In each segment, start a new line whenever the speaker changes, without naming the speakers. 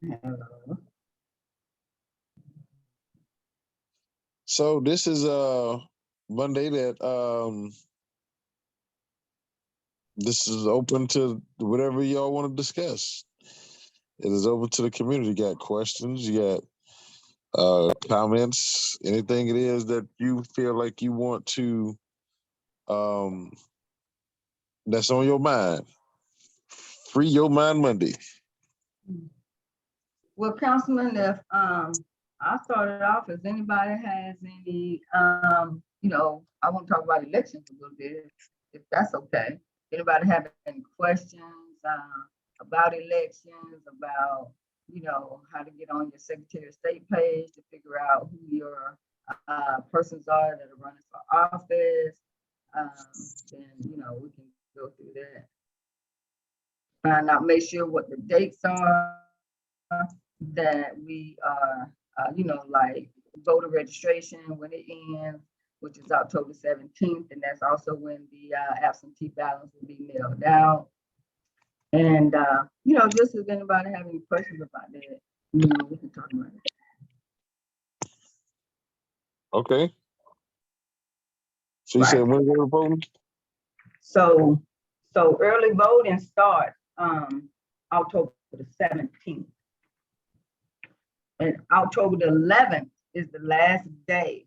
Hello.
So this is Monday that this is open to whatever y'all want to discuss. It is open to the community. You got questions, you got comments, anything it is that you feel like you want to um that's on your mind. Free your mind Monday.
Well, Councilman, if I started off, if anybody has any I want to talk about elections a little bit, if that's okay. Anybody have any questions about elections, about how to get on your Secretary of State page to figure out who your persons are that are running for office, then we can go through that. Find out, make sure what the dates are that we are, like voter registration when it ends, which is October 17th, and that's also when the absentee ballots will be mailed out. And just if anybody have any questions about that, we can talk about it.
Okay. So you said when we're voting?
So early voting starts October the 17th. And October the 11th is the last day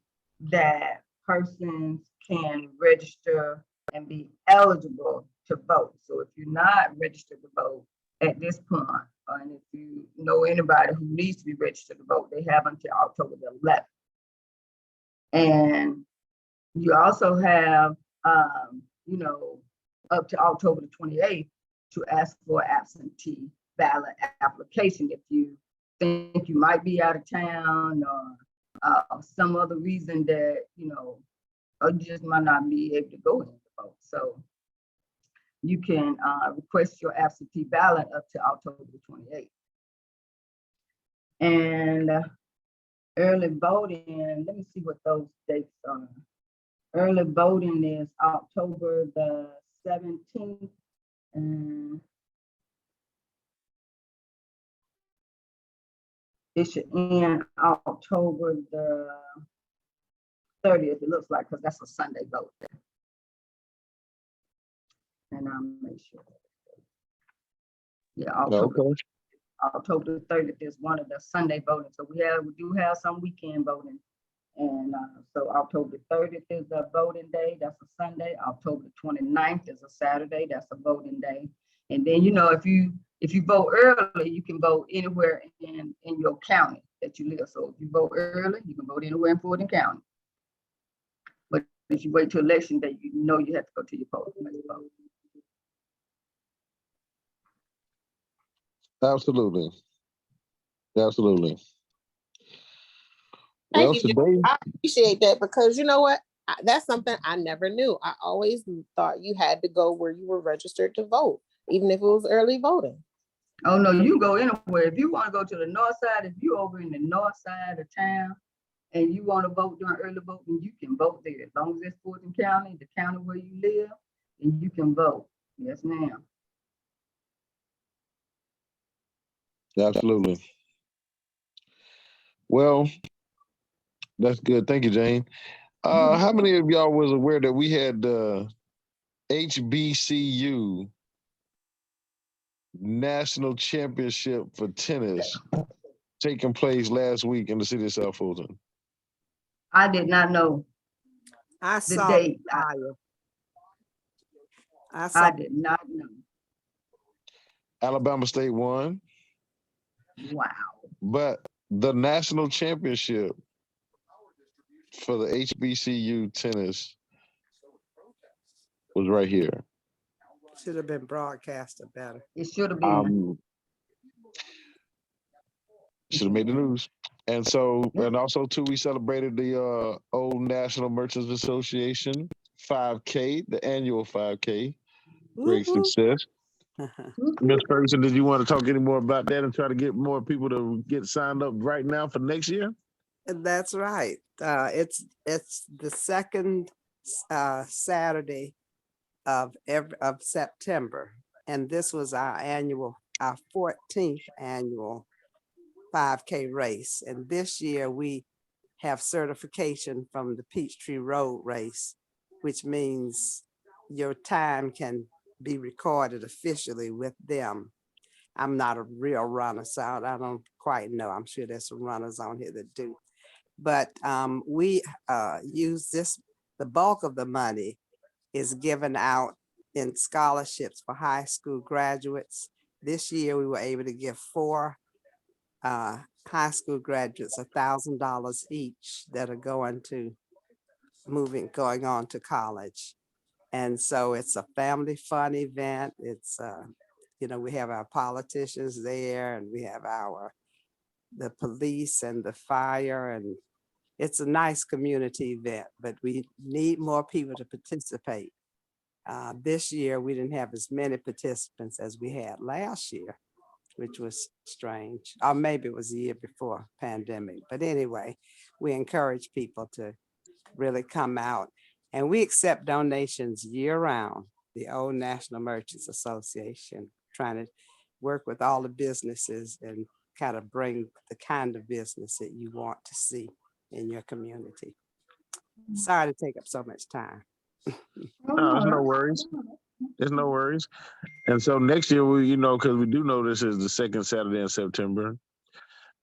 that persons can register and be eligible to vote. So if you're not registered to vote at this point, and if you know anybody who needs to be registered to vote, they have until October the 11th. And you also have, up to October the 28th to ask for absentee ballot application if you think you might be out of town or some other reason that, or you just might not be able to go in to vote. So you can request your absentee ballot up to October the 28th. And early voting, let me see what those dates are. Early voting is October the 17th. And it should end October the 30th, it looks like, because that's a Sunday vote. And I'll make sure. Yeah, October the 30th is one of the Sunday voting. So we do have some weekend voting. And so October 30th is a voting day. That's a Sunday. October 29th is a Saturday. That's a voting day. And then, if you vote early, you can vote anywhere in your county that you live. So if you vote early, you can vote anywhere in Fulton County. But if you wait till election day, you have to go to your poll to make a vote.
Absolutely.
Thank you, today, I appreciate that, because you know what? That's something I never knew. I always thought you had to go where you were registered to vote, even if it was early voting.
Oh no, you go anywhere. If you want to go to the north side, if you're over in the north side of town and you want to vote during early voting, you can vote there. As long as it's Fulton County, the county where you live, and you can vote. Yes, ma'am.
Absolutely. Well, that's good. Thank you, Jane. How many of y'all was aware that we had the HBCU National Championship for tennis taking place last week in the city of South Fulton?
I did not know.
I saw
the date. I did not know.
Alabama State won.
Wow.
But the national championship for the HBCU tennis was right here.
Should have been broadcasted better.
It should have been.
Should have made the news. And so, and also too, we celebrated the Old National Merchants Association 5K, the annual 5K. Great success. Ms. Ferguson, did you want to talk any more about that and try to get more people to get signed up right now for next year?
That's right. It's the second Saturday of September, and this was our 14th annual 5K race. And this year we have certification from the Peachtree Road race, which means your time can be recorded officially with them. I'm not a real runner, so I don't quite know. I'm sure there's some runners on here that do. But we use this, the bulk of the money is given out in scholarships for high school graduates. This year, we were able to give 4 high school graduates $1,000 each that are going on to college. And so it's a family fun event. It's, we have our politicians there, and we have the police and the fire, and it's a nice community event, but we need more people to participate. This year, we didn't have as many participants as we had last year, which was strange. Or maybe it was the year before pandemic. But anyway, we encourage people to really come out. And we accept donations year round, the Old National Merchants Association, trying to work with all the businesses and kind of bring the kind of business that you want to see in your community. Sorry to take up so much time.
No, there's no worries. There's no worries. And so next year, because we do know this is the second Saturday in September.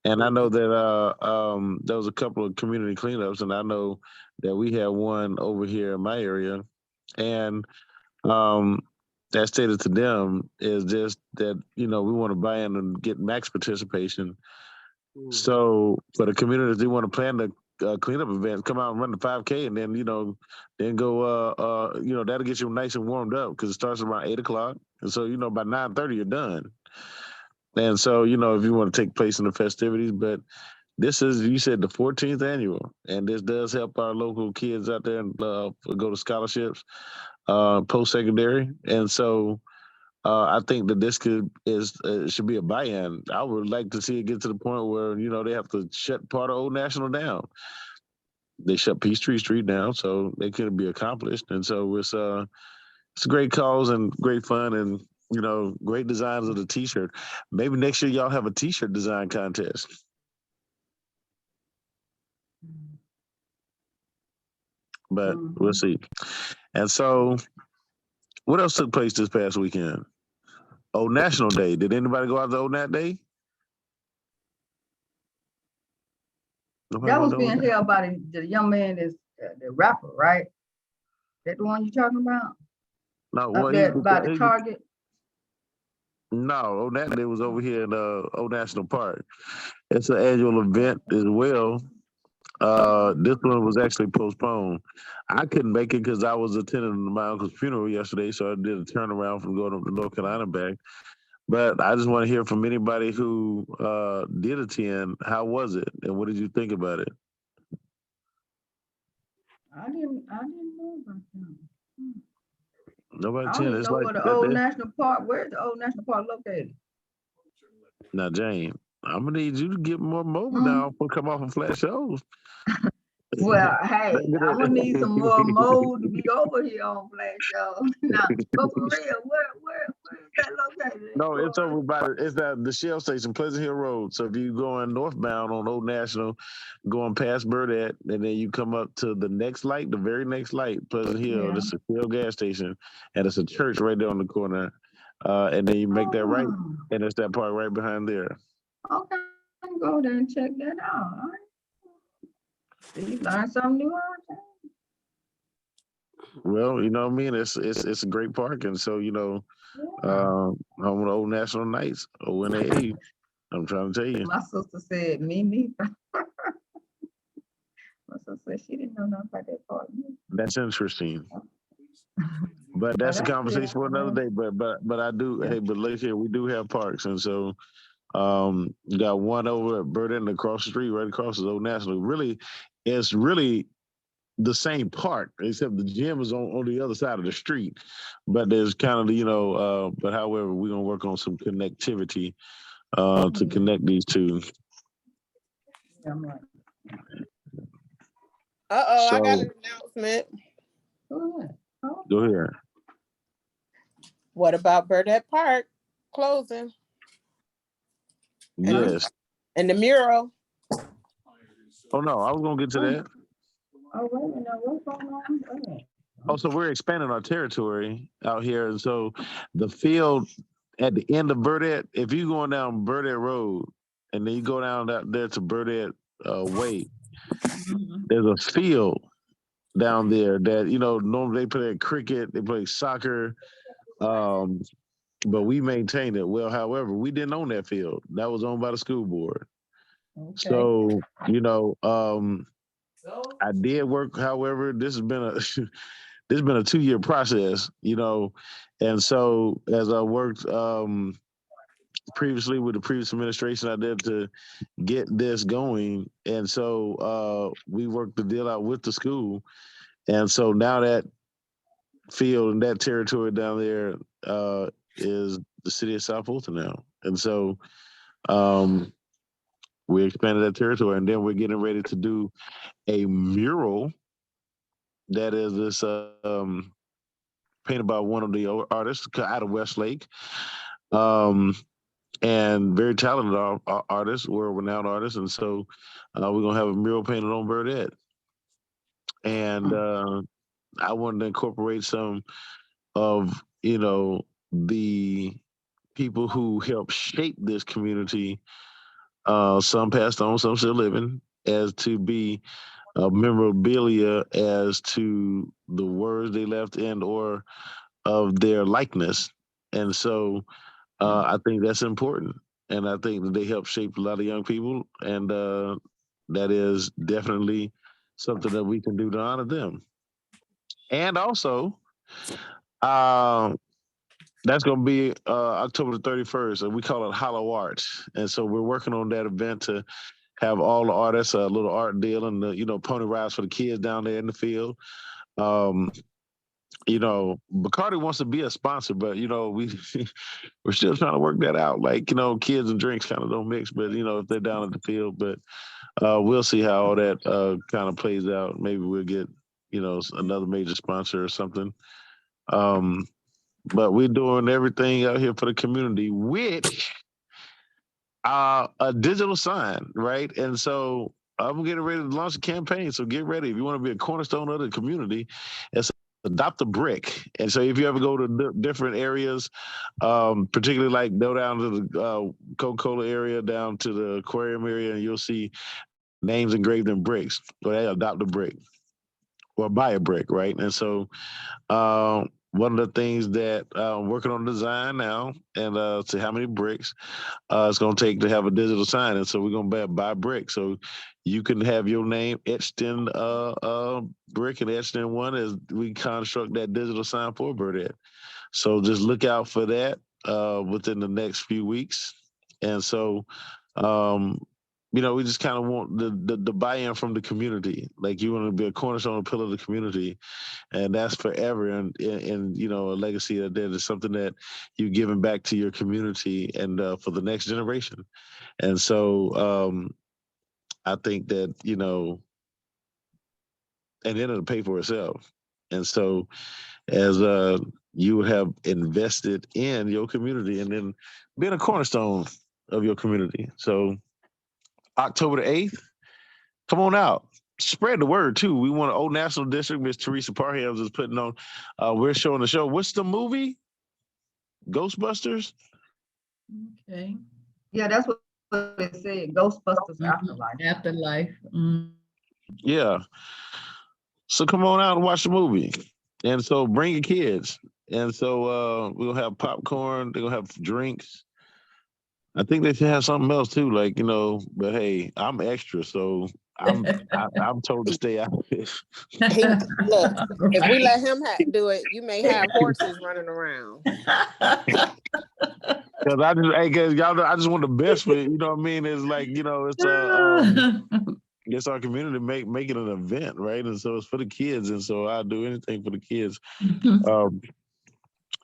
And I know that there was a couple of community cleanups, and I know that we have one over here in my area. And that stated to them is just that, we want to buy in and get max participation. So for the communities, they want to plan the cleanup event, come out and run the 5K, and then, then go, that'll get you nice and warmed up because it starts around 8:00. And so, by 9:30, you're done. And so, if you want to take place in the festivities, but this is, you said, the 14th annual, and this does help our local kids out there and go to scholarships, post-secondary. And so I think that this should be a buy-in. I would like to see it get to the point where, they have to shut part of Old National down. They shut Peachtree Street down, so it couldn't be accomplished. And so it's a great cause and great fun, and great designs of the T-shirt. Maybe next year y'all have a T-shirt design contest. But we'll see. And so, what else took place this past weekend? Old National Day. Did anybody go out to Old Nat Day? Nobody
That was
went to Old
being
Nat?
held by the young man, is the rapper, right? That the one you talking about?
No,
Up there by the Target?
No, Old Nat Day was over here in Old National Park. It's an annual event as well. This one was actually postponed. I couldn't make it because I was attending my uncle's funeral yesterday, so I did a turnaround from going up to North Carolina back. But I just want to hear from anybody who did attend. How was it, and what did you think about it?
I didn't know about that.
Nobody
I don't
attended.
even
It's
know
like
where the Old National Park, where's the Old National Park located?
Now, Jane, I'm gonna need you to get more mobile now for come off of flat shows.
Well, hey, I'm gonna need some more mode to be over here on Flash Show. Now, but for real, where is that located?
No, it's over by the Shell Station, Pleasant Hill Road. So if you going northbound on Old National, going past Burdette, and then you come up to the next light, the very next light, Pleasant Hill.
Yeah.
It's a Shell gas station, and it's a church right there on the corner. And then you make that right, and it's that part right behind there.
Okay, I'm gonna go there and check that out. All right. You learn something new all the time.
Well, you know what I mean. It's a great park, and so home of the Old National Nights, ONAA. I'm trying to tell you.
My sister said, me neither. My sister said she didn't know nothing about that part.
That's interesting. But that's a conversation for another day. But I do. Hey, but look here, we do have parks, and so you got one over at Burden across the street, right across the Old National. Really, it's really the same park, except the gym is on the other side of the street. But there's kind of but however, we're gonna work on some connectivity to connect these two.
Yeah, I'm like,
I got an announcement.
Go ahead.
What about Burdette Park closing?
Yes.
And the mural.
Oh no, I was gonna get to that.
Oh, wait a minute, what's going on? Wait a minute.
Oh, so we're expanding our territory out here, and so the field at the end of Burdett, if you going down Burdett Road, and then you go down there to Burdett Way, there's a field down there that normally they play cricket, they play soccer, but we maintained it. Well, however, we didn't own that field; that was owned by the school board.
Okay.
So I did work. However, this has been a this has been a 2-year process, and so as I worked previously with the previous administration, I did to get this going, and so we worked the deal out with the school, and so now that field and that territory down there is the city of South Fulton now, and so we expanded that territory, and then we're getting ready to do a mural that is this painted by one of the artists out of Westlake, and very talented artists, world-renowned artists, and so we're gonna have a mural painted on Burdett, and I wanted to incorporate some of the people who helped shape this community. Some passed on, some still living, as to be memorabilia as to the words they left and or of their likeness. And so I think that's important. And I think that they help shape a lot of young people. And that is definitely something that we can do to honor them. And also, that's going to be October the 31st, and we call it Hollow Arts. And so we're working on that event to have all the artists a little art deal and pony rides for the kids down there in the field. Bacardi wants to be a sponsor, but we're still trying to work that out. Like kids and drinks kind of don't mix, but if they're down at the field, but we'll see how all that kind of plays out. Maybe we'll get another major sponsor or something. But we're doing everything out here for the community, which a digital sign, right? And so I'm getting ready to launch a campaign. So get ready. If you want to be a cornerstone of the community, it's adopt a brick. And so if you ever go to different areas, particularly like go down to the Coca-Cola area, down to the aquarium area, and you'll see names engraved in bricks. Or they adopt a brick or buy a brick, right? And so one of the things that I'm working on design now, and see how many bricks it's going to take to have a digital sign. And so we're going to buy bricks. So you can have your name etched in brick and etched in one as we construct that digital sign for Burdett. So just look out for that within the next few weeks. And so, we just kind of want the buy-in from the community. Like you want to be a cornerstone, a pillar of the community. And that's forever, and a legacy that is something that you're giving back to your community and for the next generation. And so I think that and then it'll pay for itself. And so as you have invested in your community and then being a cornerstone of your community. So October the 8th, come on out. Spread the word too. We want an Old National District. Miss Teresa Parhams is putting on. We're showing the show. What's the movie? Ghostbusters.
Okay. Yeah, that's what it said. Ghostbusters Afterlife.
Afterlife.
Yeah. So come on out and watch the movie. And so bring your kids. And so we'll have popcorn. They're gonna have drinks. I think they should have something else too, like But hey, I'm extra, so I'm told to stay out of it.
Look, if we let him do it, you may have horses running around.
Because y'all know, I just want the best for it. You know what I mean? It's like it's our community make it an event, right? And so it's for the kids, and so I'll do anything for the kids.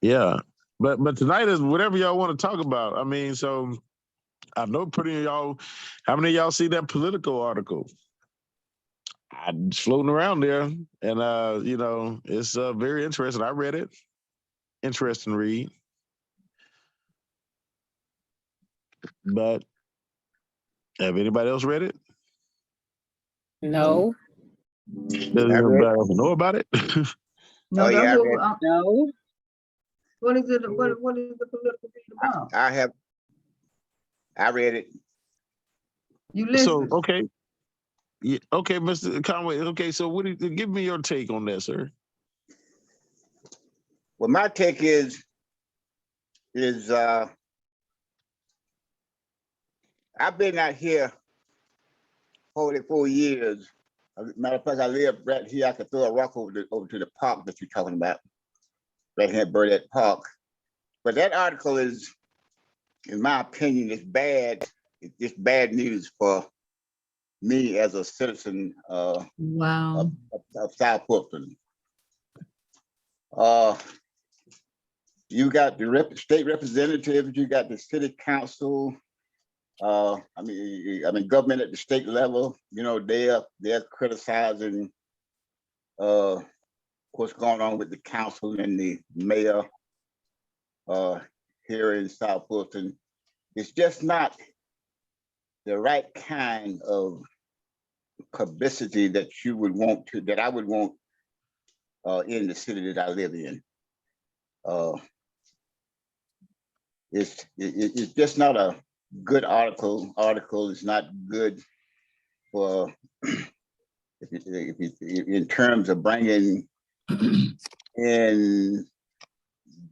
Yeah, but tonight is whatever y'all want to talk about. I mean, so I know pretty y'all. How many of y'all see that Politico article? I'm floating around there, and it's very interesting. I read it. Interesting read, but Have anybody else read it?
No.
Does
I read.
anybody else know about it?
No,
Oh
that's
yeah, I
what,
read.
No.
what is it, what is the political read about?
I have. I read it.
You
So
listen.
okay, yeah, okay, Mr. Conway. Okay, so what? Give me your take on that, sir.
Well, my take is I've been out here 44 years. Matter of fact, I live right here. I could throw a rock over to the park that you're talking about, right here at Burdette Park. But that article is, in my opinion, is bad. It's just bad news for me as a citizen
Wow.
of South Portland. You got the state representatives, you got the city council. I mean, government at the state level. You know, they're criticizing what's going on with the council and the mayor here in South Portland. It's just not the right kind of publicity that you would want to, that I would want in the city that I live in. It's just not a good article. Article is not good for in terms of bringing in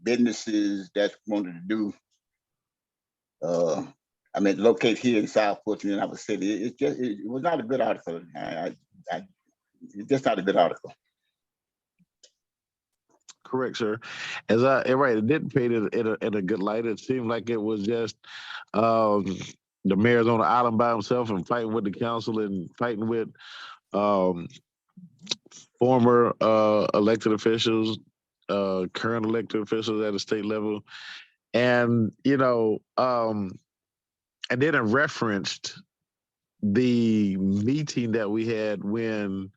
businesses that's wanted to do. I mean, locate here in South Portland, in our city. It was not a good article. It's just not a good article.
Correct, sir. Right, it didn't paint it in a good light. It seemed like it was just um, the mayor's on the island by himself and fighting with the council and fighting with um, former elected officials, current elected officials at the state level, and and then it referenced the meeting that we had when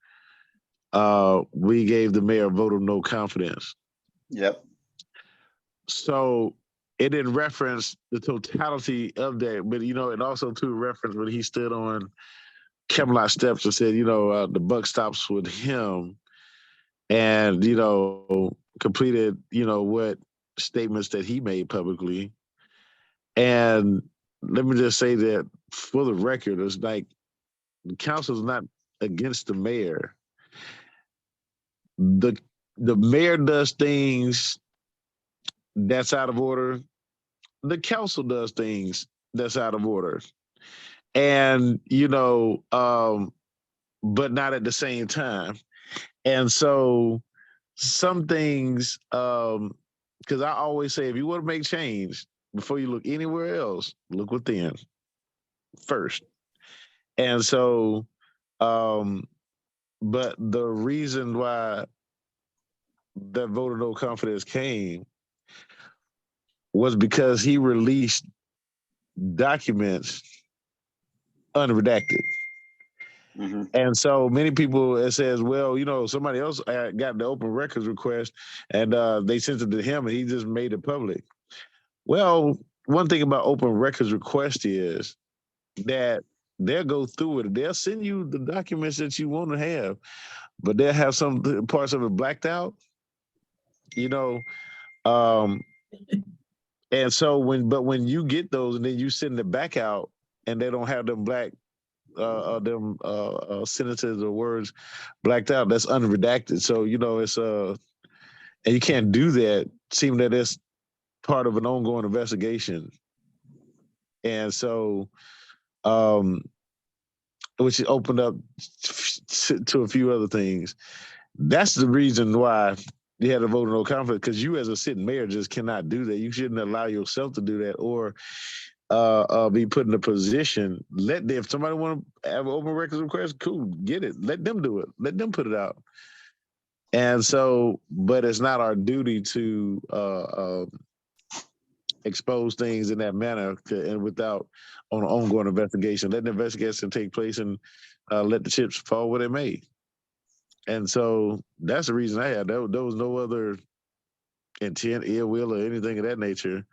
we gave the mayor a vote of no confidence.
Yep.
So it didn't reference the totality of that, but it also too referenced when he stood on Camelot steps and said, the buck stops with him, and completed, what statements that he made publicly. And let me just say that for the record, it's like the council's not against the mayor. The mayor does things that's out of order. The council does things that's out of order. And, but not at the same time. And so some things, because I always say, if you want to make change, before you look anywhere else, look within first. And so, but the reason why that vote of no confidence came was because he released documents unredacted.
Mm-hmm.
And so many people, it says, well, somebody else got the open records request and they sent it to him and he just made it public. Well, one thing about open records request is that they'll go through it. They'll send you the documents that you want to have, but they'll have some parts of it blacked out, and so when you get those and then you send it back out and they don't have them black sentences or words blacked out, that's unredacted. So it's and you can't do that. Seem that it's part of an ongoing investigation, and so which opened up to a few other things. That's the reason why you had a vote of no confidence, because you as a sitting mayor just cannot do that. You shouldn't allow yourself to do that or be put in a position. If somebody want to have an open records request, cool, get it. Let them do it. Let them put it out. And so, but it's not our duty to expose things in that manner and without on an ongoing investigation. Let the investigation take place and let the chips fall where they may. And so that's the reason I had. There was no other intent, ill will, or anything of that nature.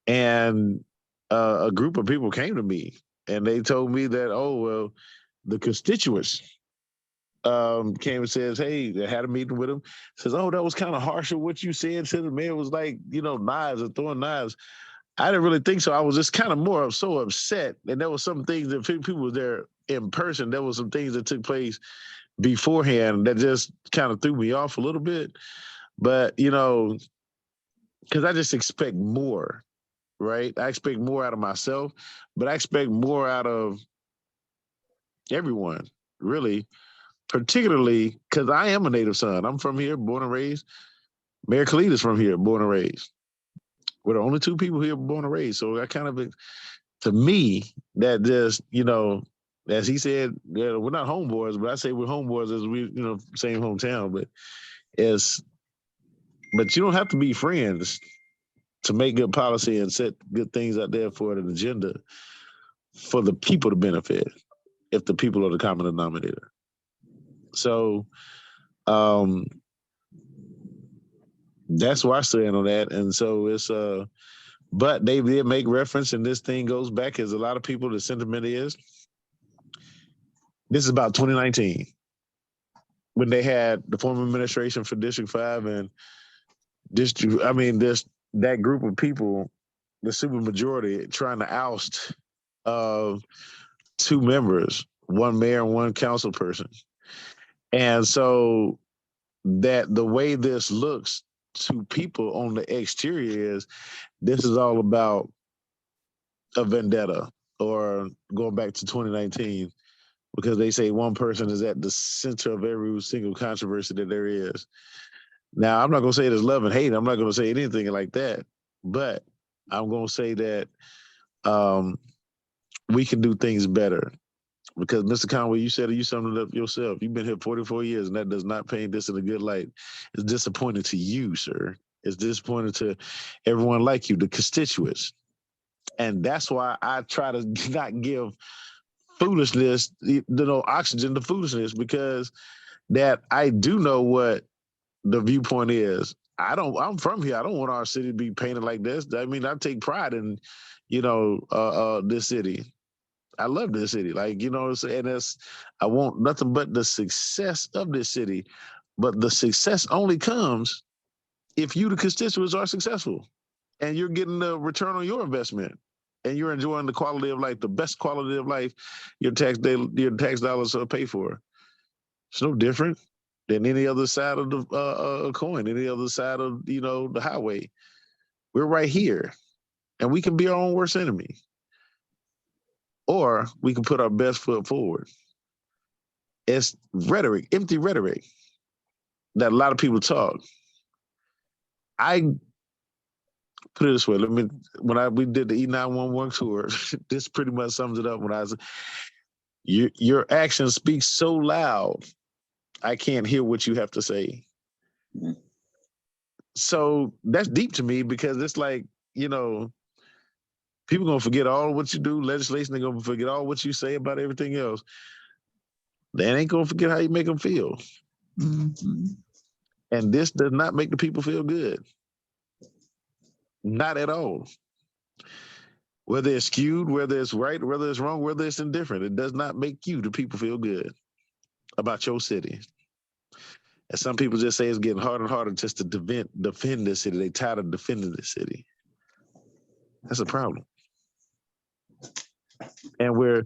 And a group of people came to me and they told me that, oh, well, the constituents came and says, hey, they had a meeting with him. Says, oh, that was kind of harsh of what you said to the mayor. It was like, knives or throwing knives. I didn't really think so. I was just kind of more so upset. And there was some things that people were there in person. There was some things that took place beforehand that just kind of threw me off a little bit. But, because I just expect more, right? I expect more out of myself, but I expect more out of everyone, really, particularly because I am a native son. I'm from here, born and raised. Mayor Khalid is from here, born and raised. We're the only two people here born and raised. So I kind of, to me, that just, as he said, we're not homeboys, but I say we're homeboys as we, same hometown, but you don't have to be friends to make good policy and set good things out there for an agenda for the people to benefit, if the people are the common denominator. So that's why I stand on that. And so it's but they did make reference, and this thing goes back, as a lot of people, the sentiment is, this is about 2019, when they had the former administration for District 5 and that group of people, the supermajority, trying to oust two members, one mayor and one council person. And so that the way this looks to people on the exterior is, this is all about a vendetta, or going back to 2019, because they say one person is at the center of every single controversy that there is. Now, I'm not going to say there's love and hate. I'm not going to say anything like that. But I'm going to say that we can do things better. Because, Mr. Conway, you summed it up yourself. You've been here 44 years, and that does not paint this in a good light. It's disappointing to you, sir. It's disappointing to everyone like you, the constituents. And that's why I try to not give foolishness, oxygen to foolishness, because that I do know what the viewpoint is. I'm from here. I don't want our city to be painted like this. I mean, I take pride in, this city. I love this city. I want nothing but the success of this city. But the success only comes if you, the constituents, are successful and you're getting the return on your investment and you're enjoying the quality of life, the best quality of life your tax dollars pay for. It's no different than any other side of the coin, any other side of, the highway. We're right here, and we can be our own worst enemy. Or we can put our best foot forward. It's rhetoric, empty rhetoric, that a lot of people talk. I put it this way. We did the E911 tour, this pretty much sums it up. When I was, your actions speak so loud, I can't hear what you have to say. Mm-hmm. So that's deep to me, because it's like, people gonna forget all what you do. Legislation, they're gonna forget all what you say about everything else. They ain't gonna forget how you make them feel. Mm-hmm. And this does not make the people feel good. Not at all. Whether it's skewed, whether it's right, whether it's wrong, whether it's indifferent, it does not make you, the people, feel good about your city. And some people just say it's getting harder and harder just to defend this city. They tired of defending this city. That's a problem. And we're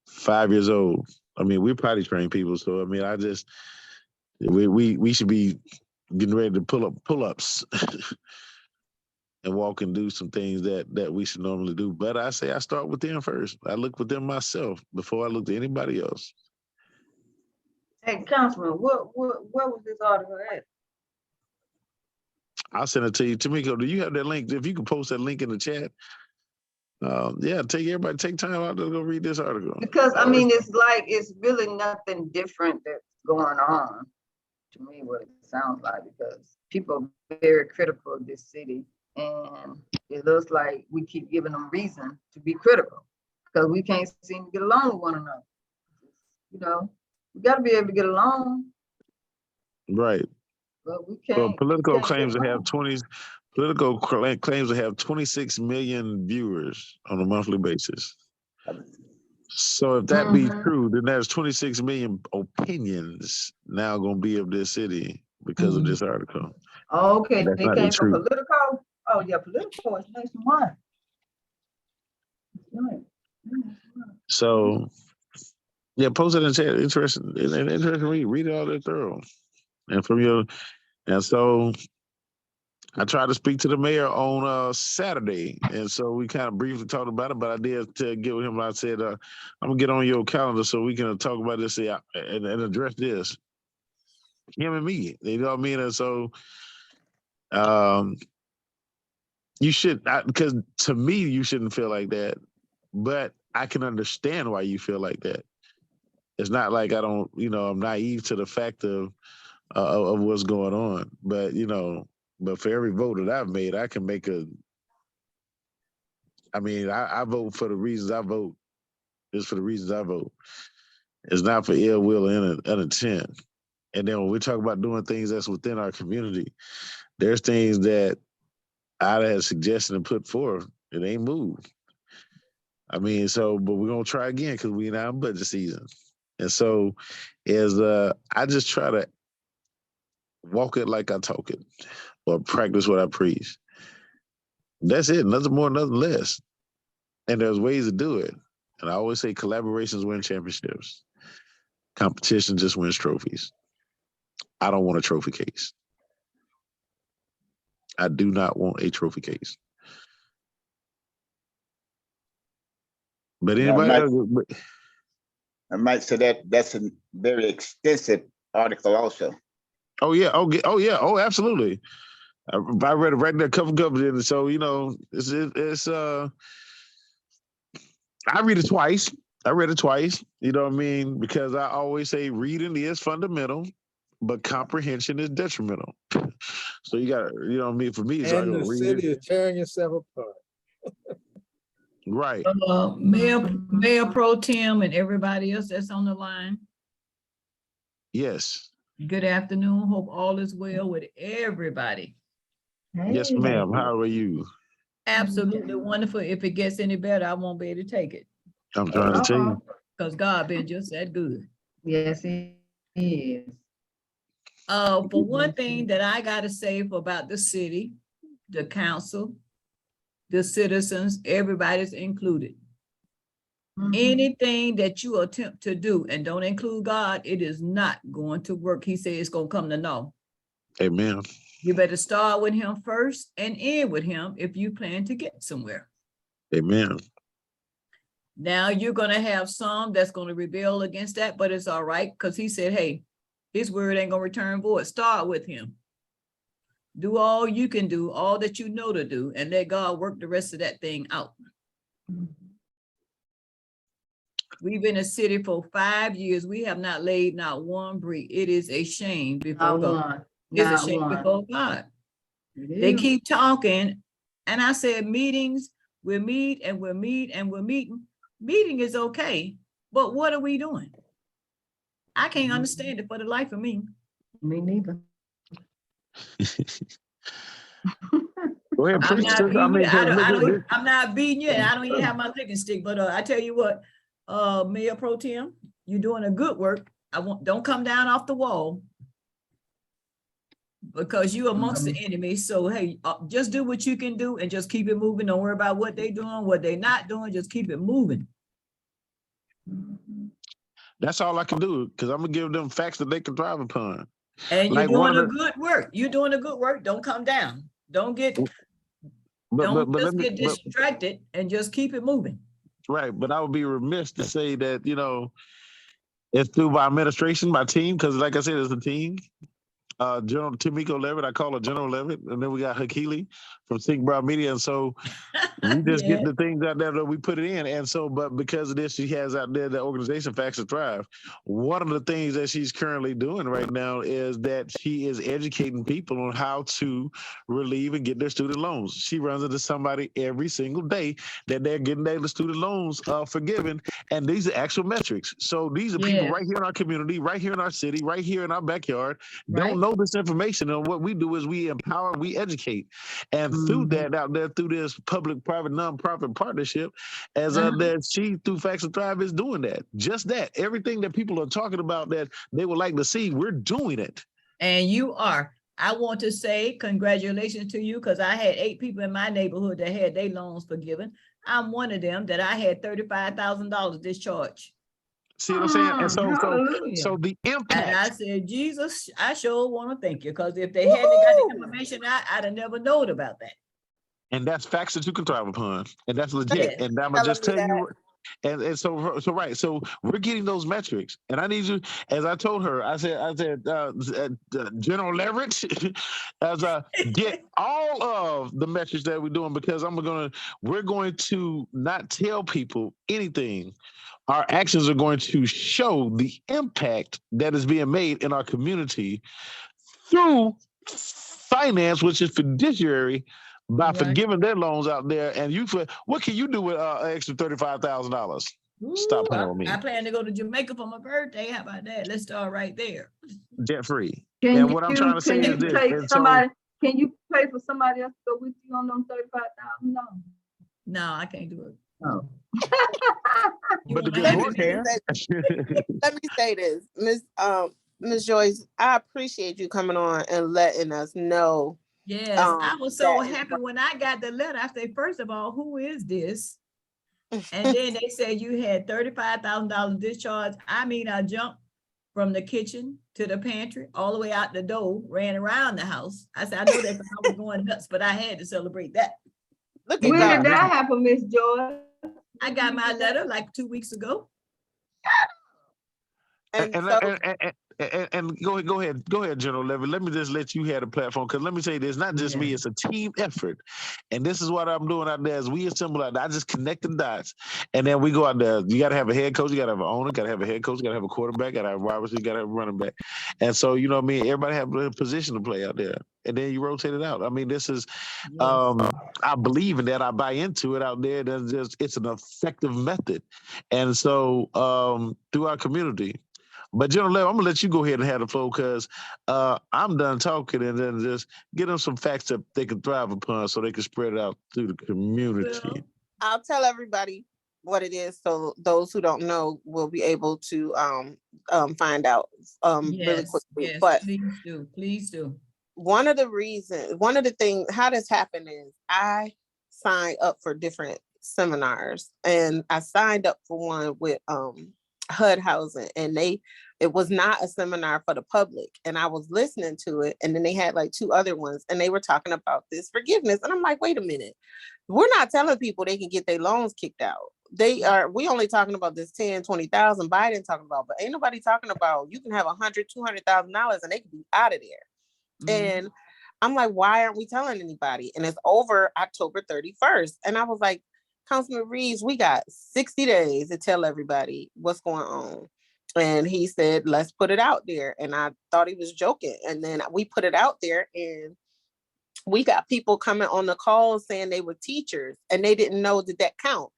5 years old. I mean, we're potty trained people. So, I mean, we should be getting ready to pull ups and walk and do some things that we should normally do. But I say I start with them first. I look with them myself before I look to anybody else.
Hey, Councilman, where was this article at?
I'll send it to you. Tamiko, do you have that link? If you can post that link in the chat. Take time out to go read this article.
Because I mean, it's really nothing different that's going on, to me, what it sounds like, because people are very critical of this city, and it looks like we keep giving them reason to be critical, because we can't seem to get along with one another. We got to be able to get along.
Right.
But we can't.
Political claims to have 26 million viewers on a monthly basis. So if that be
Mhm.
true, then there's 26 million opinions now going to be of this city because of this article.
Okay,
That's
they
not the
came from
truth.
political. Oh yeah, political is nationwide. Right.
So yeah, post it in chat. Interesting. Interesting read. Read it all that thorough. And from your and so I tried to speak to the mayor on Saturday, and so we kind of briefly talked about it. But I did get with him. I said, "I'm gonna get on your calendar so we can talk about this and address this." Him and me, you know what I mean? And so, you should, because to me, you shouldn't feel like that. But I can understand why you feel like that. It's not like I don't, I'm naive to the fact of what's going on. But but for every vote that I've made, I can make I vote for the reasons I vote. It's for the reasons I vote. It's not for ill will or intent. And then when we talk about doing things that's within our community, there's things that I had suggested and put forth. It ain't moved. But we're gonna try again because we now in budget season. And so I just try to walk it like I talk it or practice what I preach. That's it. Nothing more, nothing less. And there's ways to do it. And I always say collaborations win championships. Competition just wins trophies. I don't want a trophy case. I do not want a trophy case. But anybody else?
I might say that's a very extensive article also.
Oh yeah. Oh, absolutely. I read it right there, cover in. So it's I read it twice. I read it twice. You know what I mean? Because I always say reading is fundamental, but comprehension is detrimental. So you got to, for me, it's
And
like
the
read
city
it.
is tearing itself apart.
Right.
Mayor Pro Tem and everybody else that's on the line.
Yes.
Good afternoon. Hope all is well with everybody.
Yes, ma'am. How are you?
Absolutely wonderful. If it gets any better, I won't be able to take it.
I'm trying to tell you.
Because God been just that good.
Yes, He is.
For one thing that I gotta say about the city, the council, the citizens, everybody's included. Anything that you attempt to do and don't include God, it is not going to work. He said it's gonna come to naught.
Amen.
You better start with him first and end with him if you plan to get somewhere.
Amen.
Now you're gonna have some that's gonna rebel against that, but it's all right because he said, hey, his word ain't gonna return void. Start with him. Do all you can do, all that you know to do, and let God work the rest of that thing out. We've been a city for 5 years. We have not laid not one brick. It is a shame before God. It's a shame before God. They keep talking. And I said, meetings, we'll meet and we'll meet and we're meeting. Meeting is okay, but what are we doing? I can't understand it for the life of me.
Me neither.
Go ahead,
I'm
preach.
not beating you.
Look,
I'm not beating you. I don't even have my licking stick. But I tell you what, Mayor Pro Tem, you're doing a good work. Don't come down off the wall because you amongst the enemy. So hey, just do what you can do and just keep it moving. Don't worry about what they're doing, what they're not doing. Just keep it moving.
That's all I can do because I'm gonna give them facts that they can drive upon.
And you're doing a good work. You're doing a good work. Don't come down. Don't get distracted and just keep it moving.
Right, but I would be remiss to say that it's through my administration, my team, because like I said, it's a team. General Tamiko Levitt, I call her General Levitt, and then we got Hakili from Think Broad Media, and so we just get the things out there that we put it in, and so but because of this, she has out there the organization Facts to Thrive. One of the things that she's currently doing right now is that she is educating people on how to relieve and get their student loans. She runs into somebody every single day that they're getting their student loans forgiven, and these are actual metrics. So these are people right here in our community, right here in our city, right here in our backyard, don't know know this information, and what we do is we empower, we educate, and through that out there, through this public-private nonprofit partnership, as that she through Facts of Thrive is doing that. Just that, everything that people are talking about that they would like to see, we're doing it.
And you are. I want to say congratulations to you, because I had 8 people in my neighborhood that had their loans forgiven. I'm one of them that I had $35,000 discharged.
See what I'm saying? And so the impact.
And I said, Jesus, I sure want to thank you, because if they hadn't got the information, I'd have never known about that.
And that's facts that you can thrive upon, and that's legit.
Yes.
And I'm gonna just tell you. And so right. So we're getting those metrics, and I need you. As I told her, I said, general leverage, as get all of the metrics that we're doing, because we're going to not tell people anything. Our actions are going to show the impact that is being made in our community through finance, which is fiduciary, by forgiving their loans out there. And what can you do with an extra $35,000? Stop playing with me.
I plan to go to Jamaica for my birthday. How about that? Let's start right there.
Debt free. And what I'm trying to say is this.
Can you pay for somebody else to go with you on them $35,000?
No, I can't do it.
Oh.
But the good Lord can.
Let me say this, Ms. Joyce, I appreciate you coming on and letting us know.
Yes, I was so happy when I got the letter. I said, first of all, who is this? And then they said you had $35,000 discharge. I mean, I jumped from the kitchen to the pantry, all the way out the door, ran around the house. I said, I know that I was going nuts, but I had to celebrate that.
Look
at when did that happen, Miss Joy?
I got my letter like 2 weeks ago.
And go ahead, General Levy. Let me just let you have the platform, because let me say this, not just me, it's a team effort. And this is what I'm doing out there as we assemble out there. I just connect the dots, and then we go out there. You got to have a head coach, you got to have an owner, got to have a head coach, you got to have a quarterback, got to have a wide receiver, you got to have a running back. And so, you know what I mean, everybody have a position to play out there, and then you rotate it out. I mean, this is, I believe in that. I buy into it out there. It's an effective method. And so through our community. But General Levy, I'm gonna let you go ahead and have the flow, because I'm done talking, and then just get them some facts that they can thrive upon, so they can spread it out through the community.
Well, I'll tell everybody what it is, so those who don't know will be able to find out really quickly.
Yes,
but
please do.
One of the things, how this happened is I signed up for different seminars, and I signed up for one with HUD housing, and it was not a seminar for the public, and I was listening to it, and then they had like 2 other ones, and they were talking about this forgiveness, and I'm like, wait a minute, we're not telling people they can get their loans kicked out. We only talking about this 10, 20,000 Biden talking about, but ain't nobody talking about you can have $100,000, $200,000 and they can be out of there. And I'm like, why aren't we telling anybody? And it's over October 31st. And I was like, Councilman Reeves, we got 60 days to tell everybody what's going on. And he said, let's put it out there. And I thought he was joking. And then we put it out there, and we got people coming on the call saying they were teachers and they didn't know that count.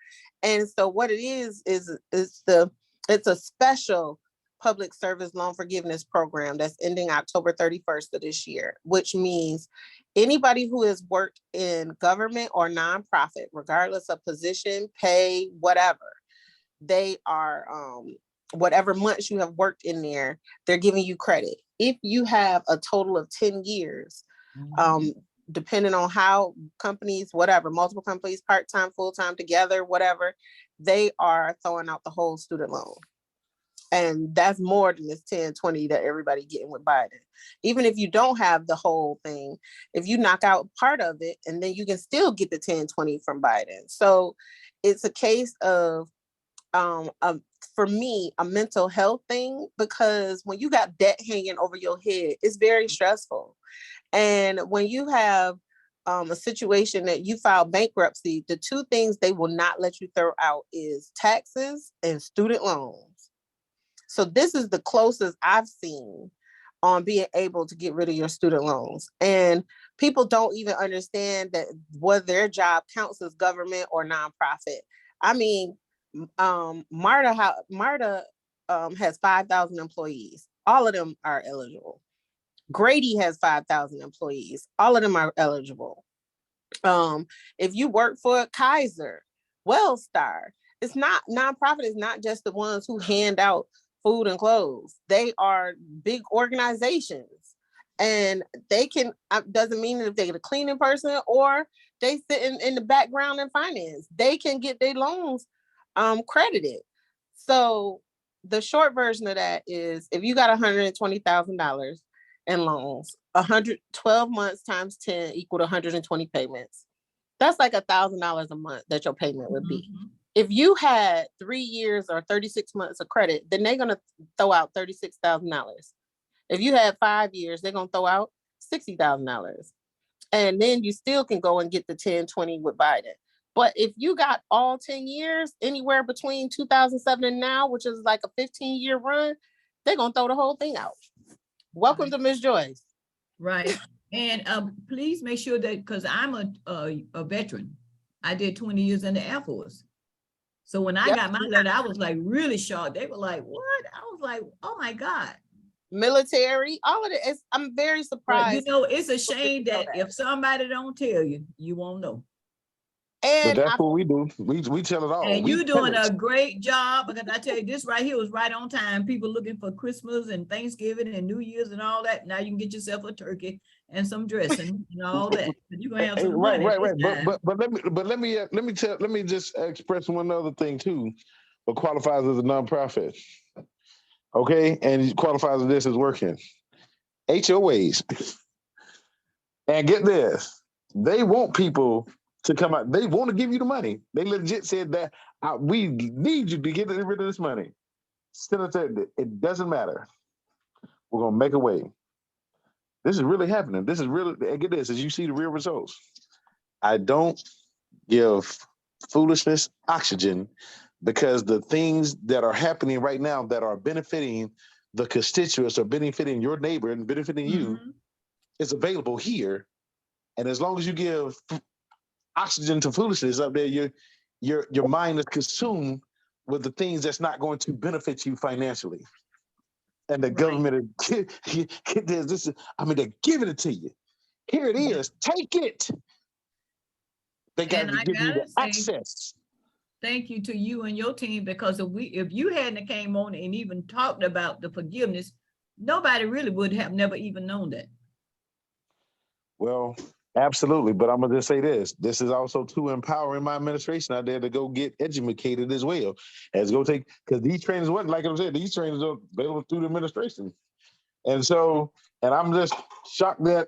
And so what it is it's a special public service loan forgiveness program that's ending October 31st of this year, which means anybody who has worked in government or nonprofit, regardless of position, pay, whatever, they are, whatever months you have worked in there, they're giving you credit. If you have a total of 10 years, depending on how companies, whatever, multiple companies, part-time, full-time, together, whatever, they are throwing out the whole student loan. And that's more than this 10, 20 that everybody getting with Biden. Even if you don't have the whole thing, if you knock out part of it, and then you can still get the 10, 20 from Biden. So it's a case of, for me, a mental health thing, because when you got debt hanging over your head, it's very stressful. And when you have a situation that you file bankruptcy, the 2 things they will not let you throw out is taxes and student loans. So this is the closest I've seen on being able to get rid of your student loans. And people don't even understand that whether their job counts as government or nonprofit. I mean, MARTA has 5,000 employees. All of them are eligible. Grady has 5,000 employees. All of them are eligible. If you work for Kaiser, Wellstar, it's not nonprofit. It's not just the ones who hand out food and clothes. They are big organizations, and they can. Doesn't mean that if they're a cleaning person or they sit in the background in finance, they can get their loans credited. So the short version of that is, if you got $120,000 in loans, 112 months times 10 equal to 120 payments. That's like $1,000 a month that your payment would be.
Mhm.
If you had 3 years or 36 months of credit, then they're gonna throw out $36,000. If you had 5 years, they're gonna throw out $60,000. And then you still can go and get the 10-20 with Biden. But if you got all 10 years, anywhere between 2007 and now, which is like a 15-year run, they're gonna throw the whole thing out. Welcome to Miss Joyce.
Right. And please make sure that, because I'm a veteran, I did 20 years in the Air Force. So when I got my letter, I was like really shocked. They were like, what? I was like, oh my God.
Military, all of it. I'm very surprised.
But it's a shame that if somebody don't tell you, you won't know.
And but that's what we do. We tell it all.
And you're doing a great job, because I tell you, this right here was right on time. People looking for Christmas and Thanksgiving and New Year's and all that. Now you can get yourself a turkey and some dressing and all that. You're gonna have some money.
Right. But let me just express one other thing too. What qualifies as a nonprofit? Okay, and qualifies as this is working. HOAs. And get this, they want people to come out. They want to give you the money. They legit said that we need you to get rid of this money. Still said it doesn't matter. We're gonna make a way. This is really happening. This is really, get this, as you see the real results. I don't give foolishness oxygen, because the things that are happening right now that are benefiting the constituents or benefiting your neighbor and benefiting you is available here. And as long as you give oxygen to foolishness up there, your mind is consumed with the things that's not going to benefit you financially. And the government get this. They're giving it to you. Here it is. Take it. They got to give you the access.
Thank you to you and your team, because if you hadn't came on and even talked about the forgiveness, nobody really would have never even known that.
Well, absolutely. But I'm going to just say this. This is also to empowering my administration out there to go get educated as well. As go take, because these trainings wasn't, like I said, these trainings are available through the administration. And so, and I'm just shocked that,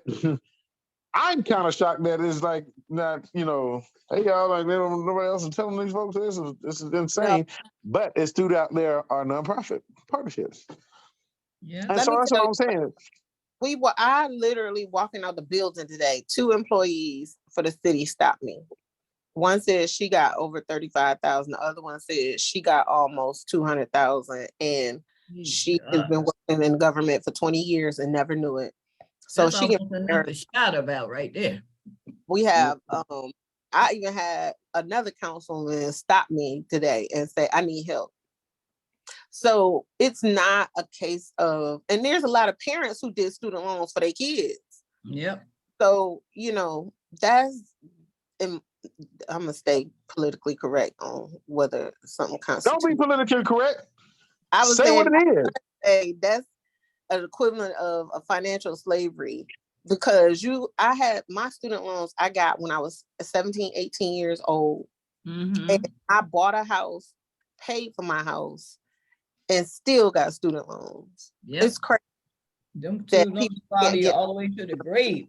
I'm kind of shocked that it's like not, hey y'all, like nobody else is telling these folks this is insane. Yeah. But it's through out there are nonprofit partnerships.
Yeah.
And so that's what I'm saying.
I literally walking out the building today, 2 employees for the city stopped me. One said she got over 35,000. The other one said she got almost 200,000, and she has been working in government for 20 years and never knew it. So
that's she can shout about right there.
We have I even had another councilman stop me today and say, I need help. So it's not a case of, and there's a lot of parents who did student loans for their kids.
Yep.
So, that's, I'm going to stay politically correct on whether something constitutes.
Don't be politically correct.
I was
say
saying,
what it is.
That's an equivalent of a financial slavery, because I had my student loans I got when I was 17, 18 years old. And I bought a house, paid for my house, and still got student loans. Yep. It's crazy.
Them two loans follow you all the way to the grave.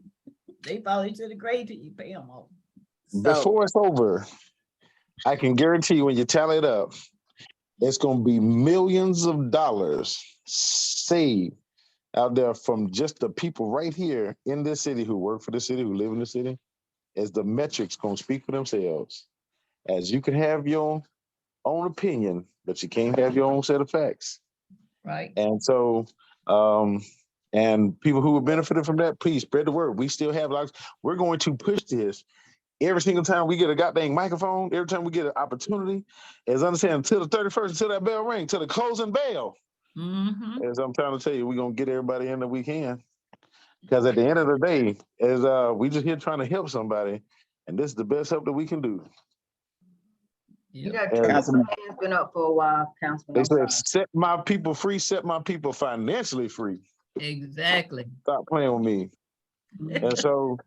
They follow you to the grave till you pay them off.
Before it's over, I can guarantee you when you tally it up, it's going to be millions of dollars saved out there from just the people right here in this city who work for the city, who live in the city, as the metrics going to speak for themselves. As you can have your own opinion, but you can't have your own set of facts.
Right.
And so, and people who have benefited from that, please spread the word. We still have lives. We're going to push this every single time we get a goddamn microphone, every time we get an opportunity, as I understand, until the 31st, until that bell rings, till the closing bell. As I'm trying to tell you, we're going to get everybody in that we can. Because at the end of the day, is we just here trying to help somebody, and this is the best help that we can do.
You
Yep.
got
And
Councilman,
hands been up for a while, Councilman.
they
I'm
said,
sorry.
set my people free, set my people financially free.
Exactly.
Stop playing with me.
Mhm.
And so,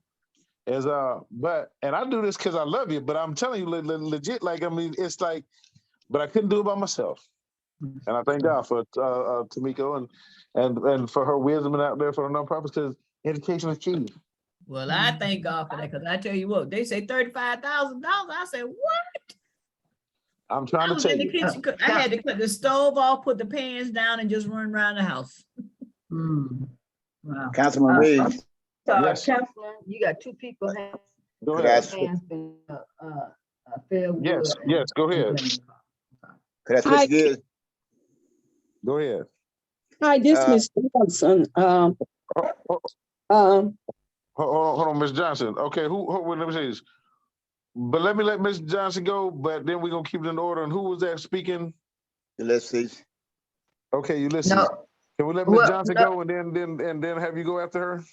and I do this because I love you, but I'm telling you, legit, like, I mean, it's like, but I couldn't do it by myself. And I thank God for Tamiko and for her wisdom and out there for the nonprofits, because education is key.
Well, I thank God for that, because I tell you what, they say $35,000. I said, what?
I'm trying
I
to
was
tell
in the
you.
kitchen. I had to cut the stove off, put the pans down, and just run around the house.
Wow.
Councilman
I'm
Reed,
sorry,
Yes.
Councilman, you got two people
Go
could I,
ahead.
hands been Fairwood.
Yes, go ahead.
could I
Hi,
switch gears?
Go ahead.
hi, this
Uh,
Miss Johnson.
Oh, oh,
Um,
hold on, Miss Johnson. Okay, let me say this. But let me let Miss Johnson go, but then we're gonna keep it in order. And who was that speaking?
Ulysses.
Okay, Ulysses.
No,
Can we let Miss
well,
Johnson
no,
go and then have you go after her?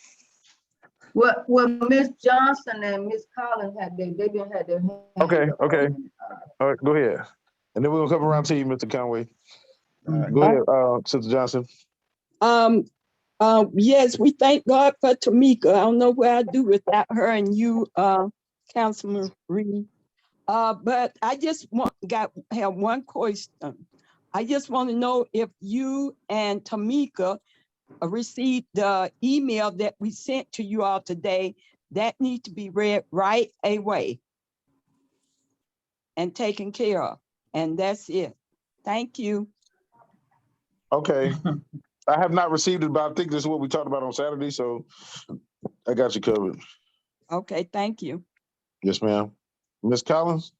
well, Miss Johnson and Miss Collins they've been had their hands
Okay,
up.
okay.
And,
All right, go ahead. And then we're gonna come around to you, Mr. Conway.
mhm.
Go ahead, Sister Johnson.
um, yes, we thank God for Tamika. I don't know what I'd do without her and you, Councilman Reed. But I just have one question. I just want to know if you and Tamika received the email that we sent to you all today. That needs to be read right away and taken care of. And that's it. Thank you.
Okay. I have not received it, but I think this is what we talked about on Saturday, so I got you covered.
Okay, thank you.
Yes, ma'am. Miss Collins?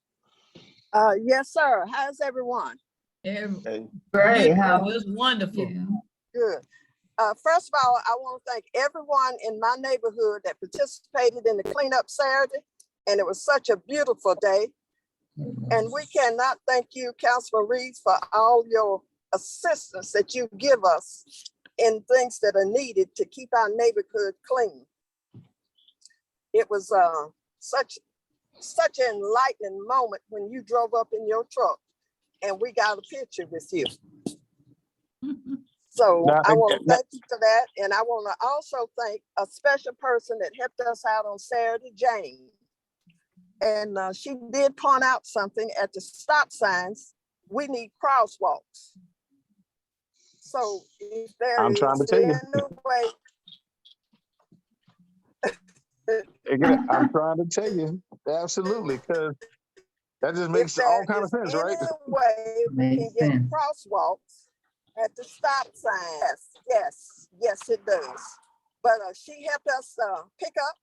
Yes, sir. How's everyone?
Hey.
Great,
It
how?
was wonderful.
Yeah.
Good. First of all, I want to thank everyone in my neighborhood that participated in the cleanup Saturday, and it was such a beautiful day. And we cannot thank you, Councilman Reed, for all your assistance that you give us in things that are needed to keep our neighborhood clean. It was such an enlightening moment when you drove up in your truck and we got a picture with you. So
Now,
I want to thank you for that. And I want to also thank a special person that helped us out on Saturday, Jane. And she did point out something at the stop signs. We need crosswalks. So if there
I'm trying to
is
tell you.
any way.
Again, I'm trying to tell you. Absolutely, because that just
If
makes
there
all kind of
is
sense,
any
right?
way we can
Makes
get
sense.
crosswalks at the stop signs, yes, it does. But she helped us pick up,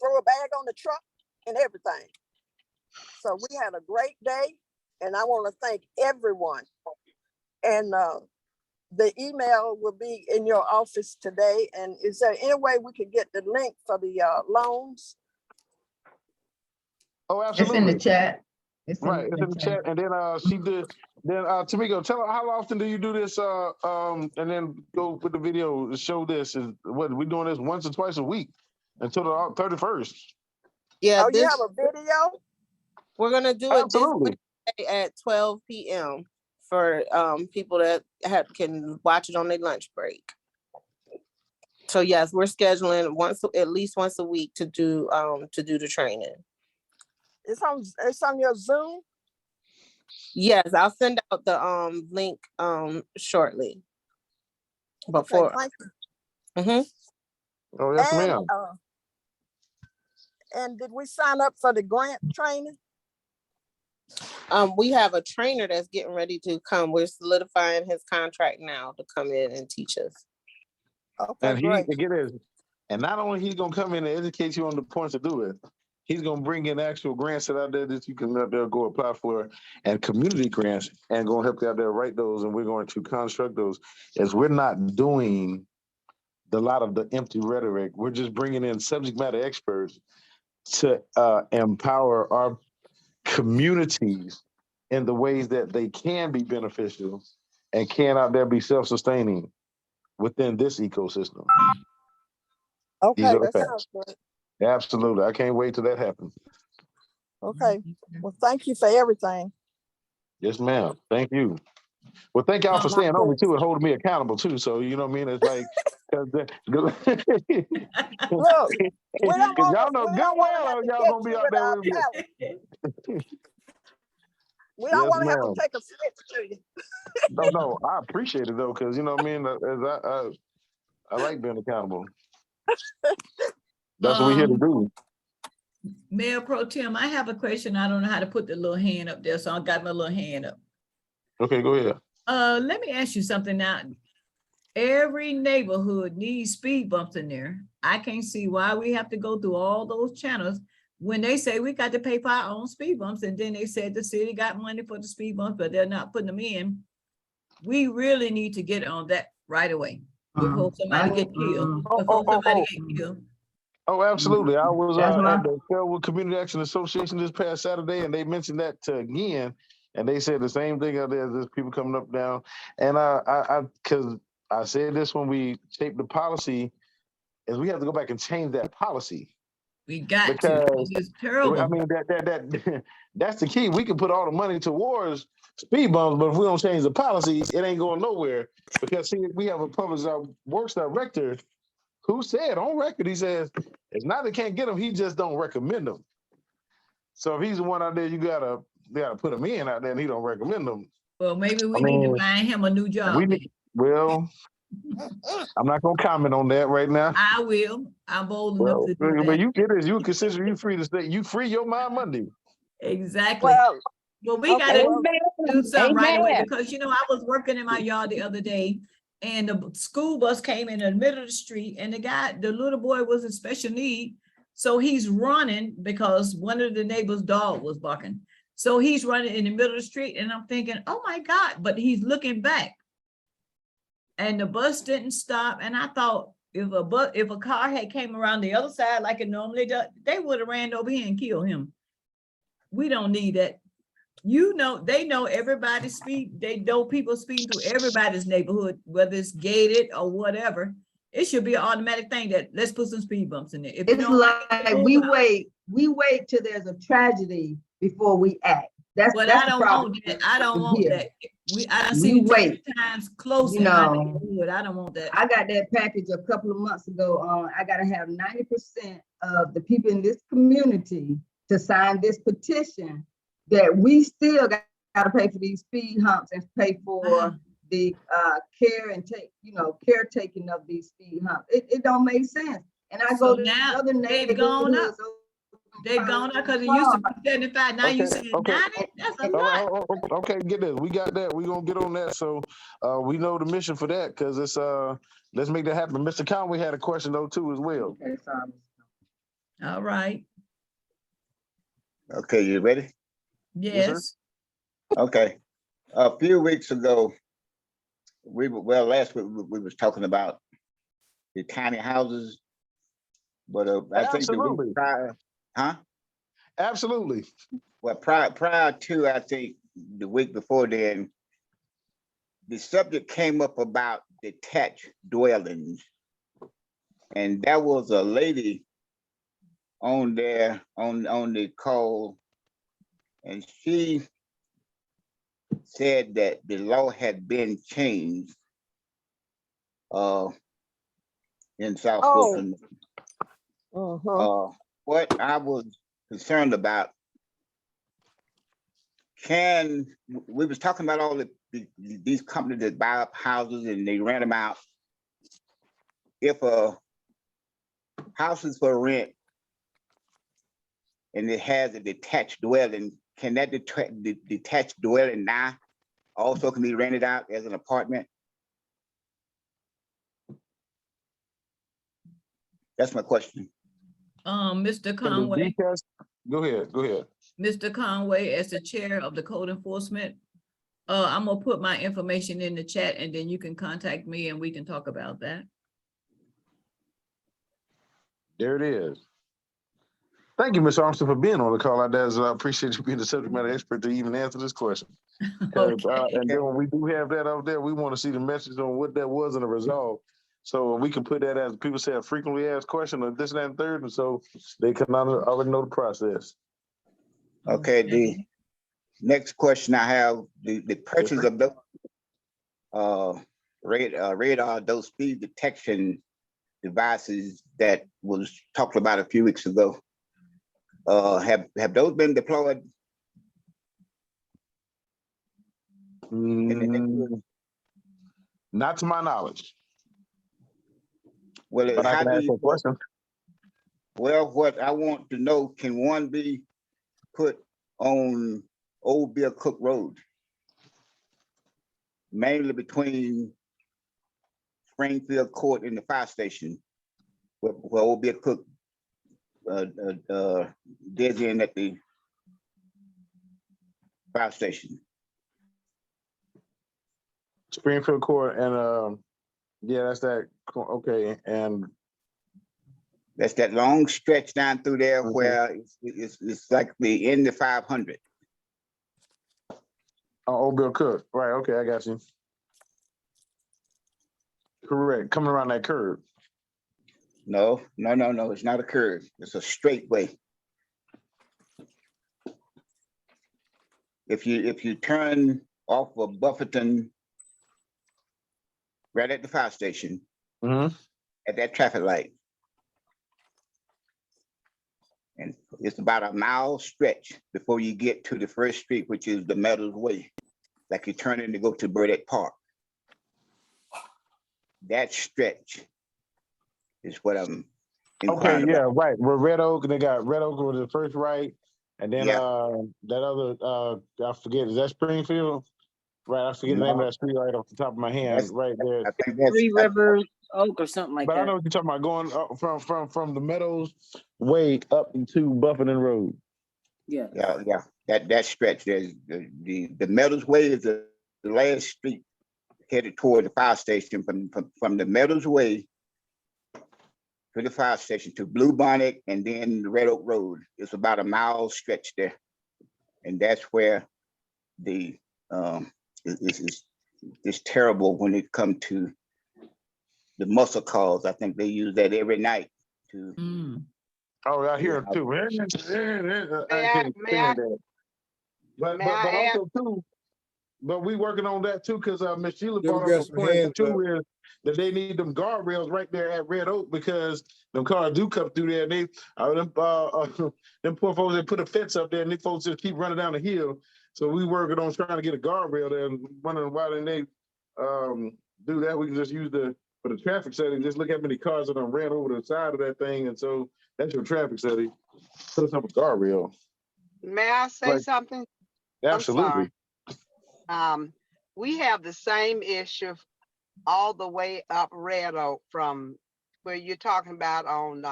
throw a bag on the truck and everything. So we had a great day, and I want to thank everyone. And the email will be in your office today. And is there any way we could get the link for the loans?
Oh,
It's in
absolutely.
the chat.
It's in the chat. And then Tamiko, tell her, how often do you do this? And then go with the video to show this. Is what we doing this once or twice a week until the 31st.
Yeah,
Oh, you have a video?
we're gonna do it this
Absolutely.
Wednesday at 12 p.m. for people that can watch it on their lunch break. So yes, we're scheduling at least once a week to do the training.
It's on your Zoom?
Yes, I'll send out the link shortly.
Okay, thank you.
Oh, yes, ma'am.
And did we sign up for the grant training?
We have a trainer that's getting ready to come. We're solidifying his contract now to come in and teach us.
Okay,
And
great.
and not only he's gonna come in and educate you on the points to do it, he's gonna bring in actual grants that out there that you can out there go apply for, and community grants, and gonna help you out there write those, and we're going to construct those. As we're not doing a lot of the empty rhetoric, we're just bringing in subject matter experts to empower our communities in the ways that they can be beneficial and can out there be self-sustaining within this ecosystem. He's
Okay, that
okay.
sounds good.
Absolutely. I can't wait till that happens.
Okay. Well, thank you for everything.
Yes, ma'am. Thank you. Well, thank y'all for
My
staying on me
prayers.
too and holding me accountable too. So you know what I mean? It's like, cause
Look,
y'all know
we
good
don't want to have
well
to
y'all
get
gonna be
you
out
with
there
our
with me.
talent. We don't
Yes,
want to have to
ma'am.
take a switch to you.
No, I appreciate it though, because you know what I mean. As I like being accountable. That's what we're here to do.
Mayor Pro Tem, I have a question. I don't know how to put the little hand up there, so I got my little hand up.
Okay, go ahead.
Let me ask you something now. Every neighborhood needs speed bumps in there. I can't see why we have to go through all those channels when they say we got to pay for our own speed bumps, and then they said the city got money for the speed bumps, but they're not putting them in. We really need to get on that right away before somebody get killed. Before somebody get killed.
Oh, absolutely. I was
That's why-
at the Fairwood Community Action Association this past Saturday, and they mentioned that again, and they said the same thing out there. There's people coming up down, and because I said this when we shaped the policy, is we have to go back and change that policy.
We got to,
Because
because it's terrible.
I mean that's the key. We can put all the money towards speed bumps, but if we don't change the policy, it ain't going nowhere. Because see, we have a public works director who said on record, he says, it's not that can't get them, he just don't recommend them. So if he's the one out there, you gotta put him in out there, and he don't recommend them.
Well, maybe we need to find him a new job.
Well, I'm not gonna comment on that right now.
I will. I'm bold enough to do
But
that.
you get it. You consider you free to stay. You free your mind Monday.
Exactly. Well, we
okay,
gotta do something right away,
Amen.
because you know, I was working in my yard the other day, and the school bus came in the middle of the street, and the little boy was in special need. So he's running because one of the neighbor's dog was barking. So he's running in the middle of the street, and I'm thinking, oh my God, but he's looking back. And the bus didn't stop. And I thought if a car had came around the other side like it normally does, they would have ran over here and killed him. We don't need that. You know, they know everybody's speed. They know people speeding through everybody's neighborhood, whether it's gated or whatever. It should be an automatic thing that let's put some speed bumps in there. If
It's like we wait till there's a tragedy before we act. That's
I don't want that. I don't want that. I see
wait
times close in my neighborhood. I don't want that.
I got that package a couple of months ago. I gotta have 90% of the people in this community to sign this petition that we still gotta pay for these speed humps and pay for the caretaking of these speed humps. It don't make sense. And I go to
now
other
they've gone up.
neighborhoods.
They've gone up because it used to be 75. Now you say 90. That's a lot.
Okay, get this. We got that. We're gonna get on that. So we know the mission for that, because it's let's make that happen. Mr. Conway had a question though too as well.
Okay, sorry.
All right.
Okay, you ready?
Yes.
Okay. A few weeks ago, last week we was talking about the tiny houses, but I think the week prior,
Absolutely.
well, prior to, I think the week before then, the subject came up about detached dwellings. And there was a lady on there on the call, and she said that the law had been changed in South Brooklyn. What I was concerned about, we was talking about all these companies that buy up houses and they rent them out. If a house is for rent and it has a detached dwelling, can that detached dwelling now also can be rented out as an apartment? That's my question.
Mr. Conway.
Go ahead.
Mr. Conway, as the chair of the code enforcement, I'm gonna put my information in the chat, and then you can contact me and we can talk about that.
There it is. Thank you, Ms. Armstrong, for being on the call. I appreciate you being the subject matter expert to even answer this question.
Okay.
And then when we do have that out there, we want to see the message on what that was and the resolve. So we can put that as people say a frequently asked question of this, that, and third, and so they can already know the process.
Okay, the next question I have, the purchase of those radar, those speed detection devices that was talked about a few weeks ago. Have those been deployed?
Not to my knowledge.
Well,
But I
how
can
do
ask
you?
a question.
Well, what I want to know, can one be put on Old Bill Cook Road? Mainly between Springfield Court and the fire station, where Old Bill Cook digs in at the fire station.
Springfield Court and yeah, that's that. Okay, and
that's that long stretch down through there where it's like the end of 500.
Old Bill Cook, right? Okay, I got you. Correct. Coming around that curve.
No, it's not a curve. It's a straight way. If you turn off of Buffington, right at the fire station, at that traffic light, and it's about a mile stretch before you get to the first street, which is the Meadows Way, like you turn in to go to Burdette Park. That stretch is what I'm inquiring
yeah,
about.
right. Where Red Oak, they got Red Oak was the first right, and then that other I forget, is that Springfield? Right, I forget the name of that street right off the top of my hand, right there.
I think that's
Three Rivers Oak or something like
But
that.
I know what you're talking about, going up from the Meadows Way up into Buffington Road.
Yeah.
That stretch. There's the Meadows Way is the last street headed toward the fire station. From the Meadows Way to the fire station to Blue Bonnet and then the Red Oak Road. It's about a mile stretch there, and that's where the it's terrible when it comes to the muscle cars. I think they use that every night to.
Oh, I hear it too. But also too, but we working on that too, because Miss Sheila brought up a point too, is that they need them guardrails right there at Red Oak, because them cars do come through there, and they them poor folks, they put a fence up there and they folks just keep running down the hill. So we working on trying to get a guardrail there, and wondering why didn't they do that. We can just use for the traffic setting, just look how many cars that ran over the side of that thing, and so that's your traffic setting. Put us up a guardrail.
May I say something?
Absolutely.
We have the same issue all the way up Red Oak from where you're talking about on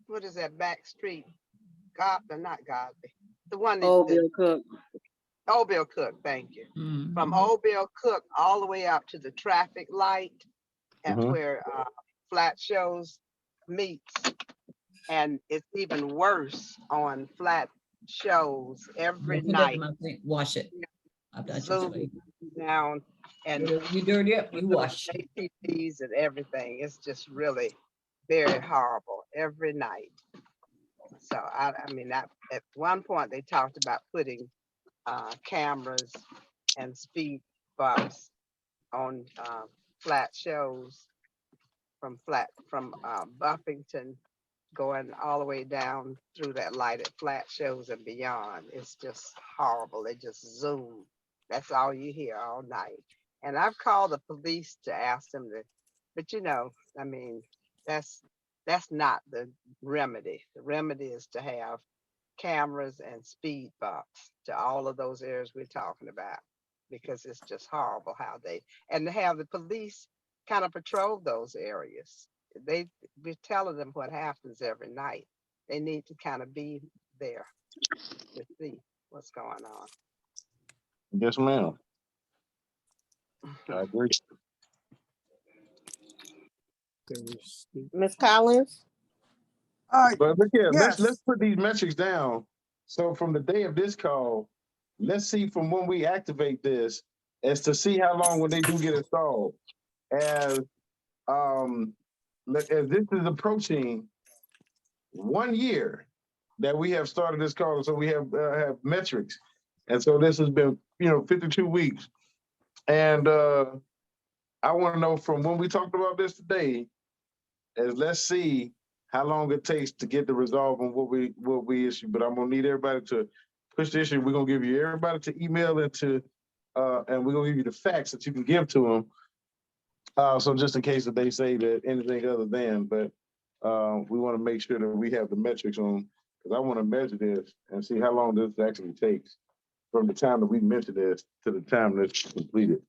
what is that back street? Not Godby. The one
Old Bill Cook.
Old Bill Cook, thank you. From Old Bill Cook all the way up to the traffic light at where Flat Shows meets. And it's even worse on Flat Shows every night.
Wash it.
Down and
you dirty up, you wash.
ATVs and everything. It's just really very horrible every night. So I mean, at one point they talked about putting cameras and speed bumps on Flat Shows from Buffington going all the way down through that light at Flat Shows and beyond. It's just horrible. They just zoom. That's all you hear all night. And I've called the police to ask them but I mean, that's not the remedy. The remedy is to have cameras and speed bumps to all of those areas we're talking about, because it's just horrible and to have the police kind of patrol those areas. We're telling them what happens every night. They need to kind of be there to see what's going on.
Yes, ma'am. I agree.
Ms. Collins?
But look here, let's put these metrics down. So from the day of this call, let's see from when we activate this as to see how long when they do get installed. as as this is approaching 1 year that we have started this call, so we have metrics, and so this has been 52 weeks, and I want to know from when we talked about this today, is let's see how long it takes to get the resolve on what we issue. But I'm gonna need everybody to push the issue. We're gonna give you everybody to email it to, and we're gonna give you the facts that you can give to them. So just in case that they say that anything other than, but we want to make sure that we have the metrics on, because I want to measure this and see how long this actually takes from the time that we mention this to the time that it's completed.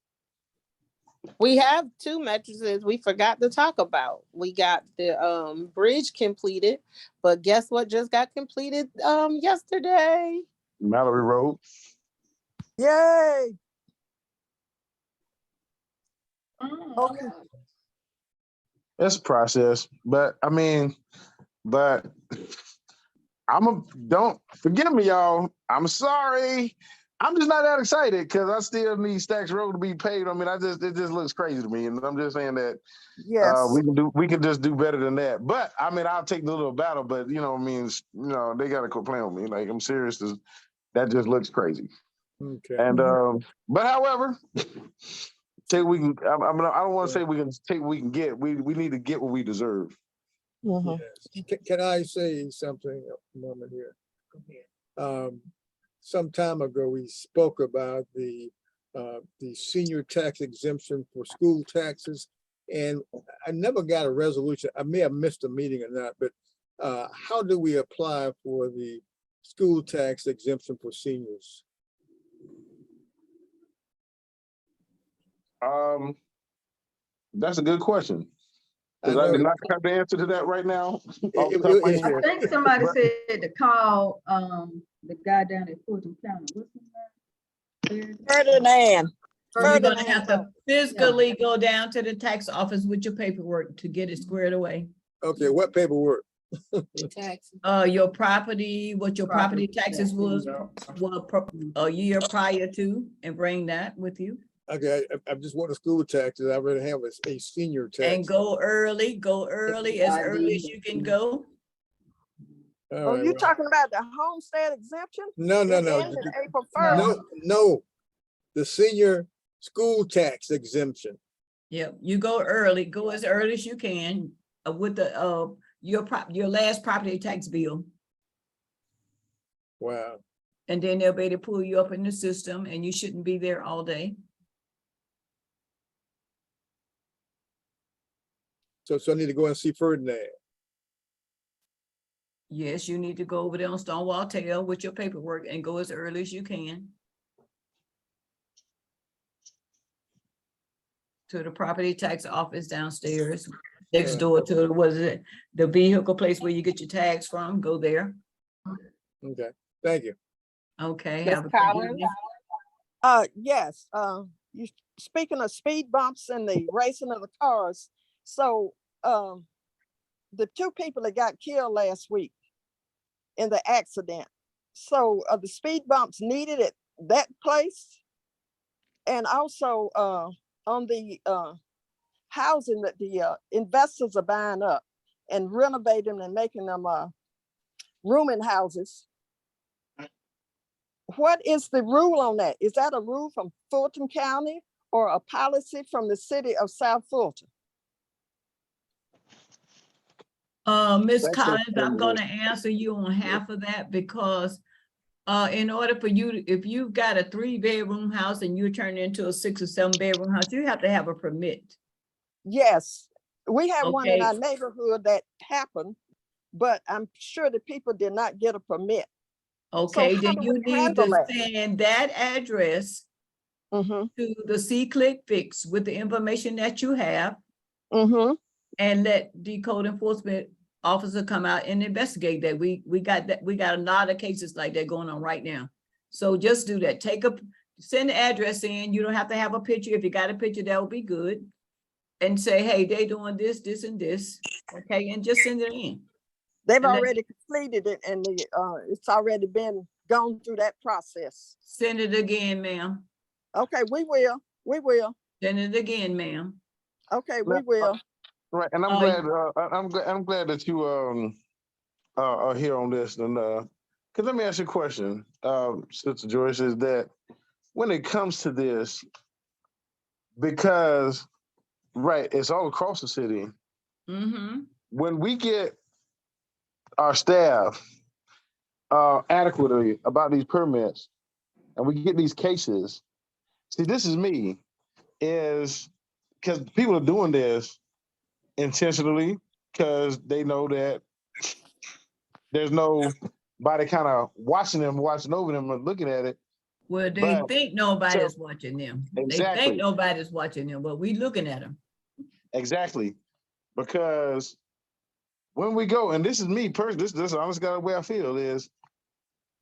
We have 2 mattresses we forgot to talk about. We got the bridge completed, but guess what just got completed yesterday?
Mallory Road.
Yay.
Okay.
It's a process, but I mean, don't forgive me, y'all. I'm sorry. I'm just not that excited because I still need Stacks Road to be paid. I mean, it just looks crazy to me, and I'm just saying that
Yes.
we can just do better than that. But I mean, I'll take the little battle. But they gotta quit playing with me. Like, I'm serious. That just looks crazy.
Okay.
And but however, I don't want to say we can take what we can get. We need to get what we deserve.
Mhm.
Yes. Can I say something a moment here? Some time ago, we spoke about the senior tax exemption for school taxes, and I never got a resolution. I may have missed a meeting or not, but how do we apply for the school tax exemption for seniors?
That's a good question. Because I do not have the answer to that right now.
I think somebody said to call the guy down at Fulton County. What's his name?
Ferdinand.
You're gonna have to physically go down to the tax office with your paperwork to get it squared away.
Okay, what paperwork?
Your property, what your property taxes was a year prior to, and bring that with you.
Okay, I just want the school taxes. I already have a senior tax.
And go early as early as you can go.
Oh, you talking about the homestead exemption?
No.
April 1st.
No, the senior school tax exemption.
Yep, you go early, go as early as you can with the your last property tax bill.
Wow.
And then they'll be able to pull you up in the system, and you shouldn't be there all day.
So I need to go and see Ferdinand.
Yes, you need to go over there on Stonewall Tail with your paperwork and go as early as you can to the property tax office downstairs, next door to the vehicle place where you get your tags from. Go there.
Okay, thank you.
Okay.
Yes. You speaking of speed bumps and the racing of the cars. So the 2 people that got killed last week in the accident. So the speed bumps needed at that place, and also on the housing that the investors are buying up and renovating and making them rooming houses. What is the rule on that? Is that a rule from Fulton County or a policy from the city of South Fulton?
Ms. Collins, I'm gonna answer you on half of that because in order for you, if you've got a 3-bedroom house and you're turning into a 6 or 7-bedroom house, you have to have a permit.
Yes, we have one in our neighborhood that happened, but I'm sure the people did not get a permit.
Okay, so then you need to send that address to the C-Click Fix with the information that you have, and let the code enforcement officer come out and investigate that. We got a lot of cases like that going on right now. So just do that. Send the address in. You don't have to have a picture. If you got a picture, that would be good. And say, hey, they doing this, this, and this. Okay, and just send it in.
They've already completed it, and it's already been gone through that process.
Send it again, ma'am.
Okay, we will.
Send it again, ma'am.
Okay, we will.
Right, and I'm glad. I'm glad that you are here on this. And because let me ask you a question, Sister Joyce, is that when it comes to this, because right, it's all across the city.
Mm-hmm.
When we get our staff adequately about these permits, and we get these cases. See, this is me, is because people are doing this intentionally because they know that there's nobody kind of watching over them, and looking at it.
Well, they think nobody's watching them.
Exactly.
They think nobody's watching them, but we looking at them.
Exactly. Because when we go, and this is me personally, this honestly the way I feel is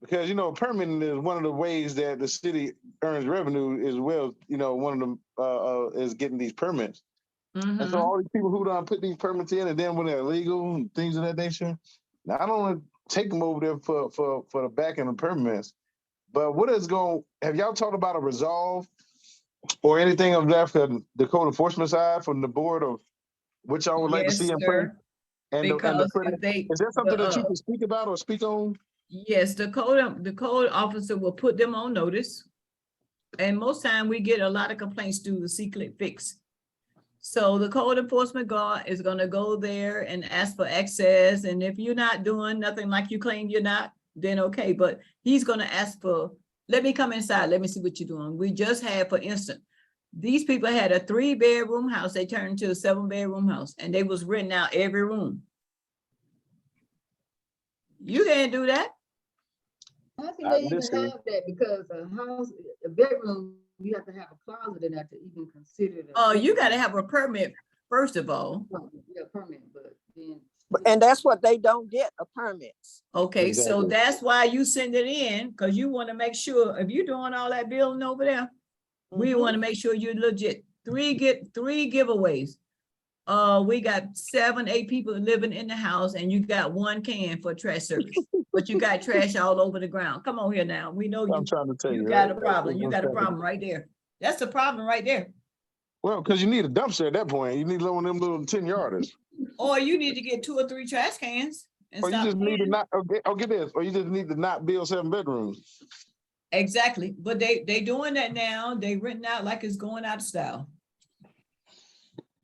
because, permitting is one of the ways that the city earns revenue as well. One of them is getting these permits.
Mm-hmm.
And so all these people who don't put these permits in, and then when they're illegal and things of that nature, not only take them over there for the back end of permits, but have y'all talked about a resolve or anything of that for the code enforcement side from the board of which y'all would like to see in place? And
because
is there something that you can speak about or speak on?
Yes, the code officer will put them on notice. And most time we get a lot of complaints through the C-click fix. So the code enforcement guard is gonna go there and ask for access. And if you're not doing nothing like you claim you're not, then okay, but he's gonna ask for, let me come inside, let me see what you're doing. We just had, for instance, these people had a 3-bedroom house, they turned into a 7-bedroom house, and they was renting out every room. You can't do that.
How can they even have that? Because a bedroom, you have to have a closet in that to even consider that.
Oh, you gotta have a permit, first of all.
Yeah, permit, but then.
And that's what they don't get, a permit.
Okay, so that's why you send it in, because you want to make sure if you're doing all that building over there, we want to make sure you're legit. Three giveaways. We got 7, 8 people living in the house, and you got 1 can for trash service, but you got trash all over the ground. Come on here now. We know
I'm trying to tell you,
got a problem. You got a problem right there. That's the problem right there.
Well, because you need a dumpster at that point. You need one of them little 10-yarders.
Or you need to get 2 or 3 trash cans.
Or you just need to not. Get this. Or you just need to not build 7 bedrooms.
Exactly, but they doing that now. They renting out like it's going out of style.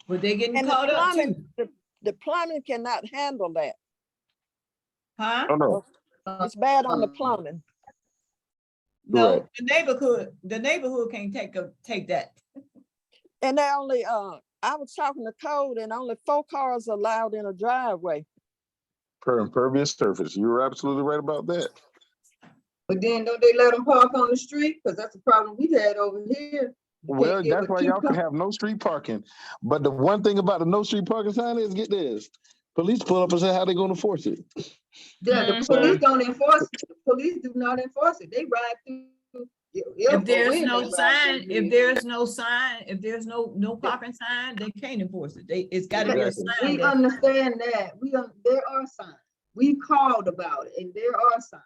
But they getting caught up too.
The plumbing cannot handle that.
Huh?
Oh no.
It's bad on the plumbing.
No,
right.
the neighborhood can't take that.
And they only I was talking to code, and only 4 cars allowed in a driveway.
Per impervious surface. You're absolutely right about that.
But then don't they let them park on the street? Because that's the problem we had over here.
Well, that's why y'all can have no street parking. But the one thing about the no street parking sign is, get this, police pull up and say how they gonna enforce it.
Yeah, the police don't enforce it. The police do not enforce it. They ride through.
If there's no sign, if there's no parking sign, they can't enforce it. It's got to be a sign.
We understand that. There are signs. We called about it, and there are signs.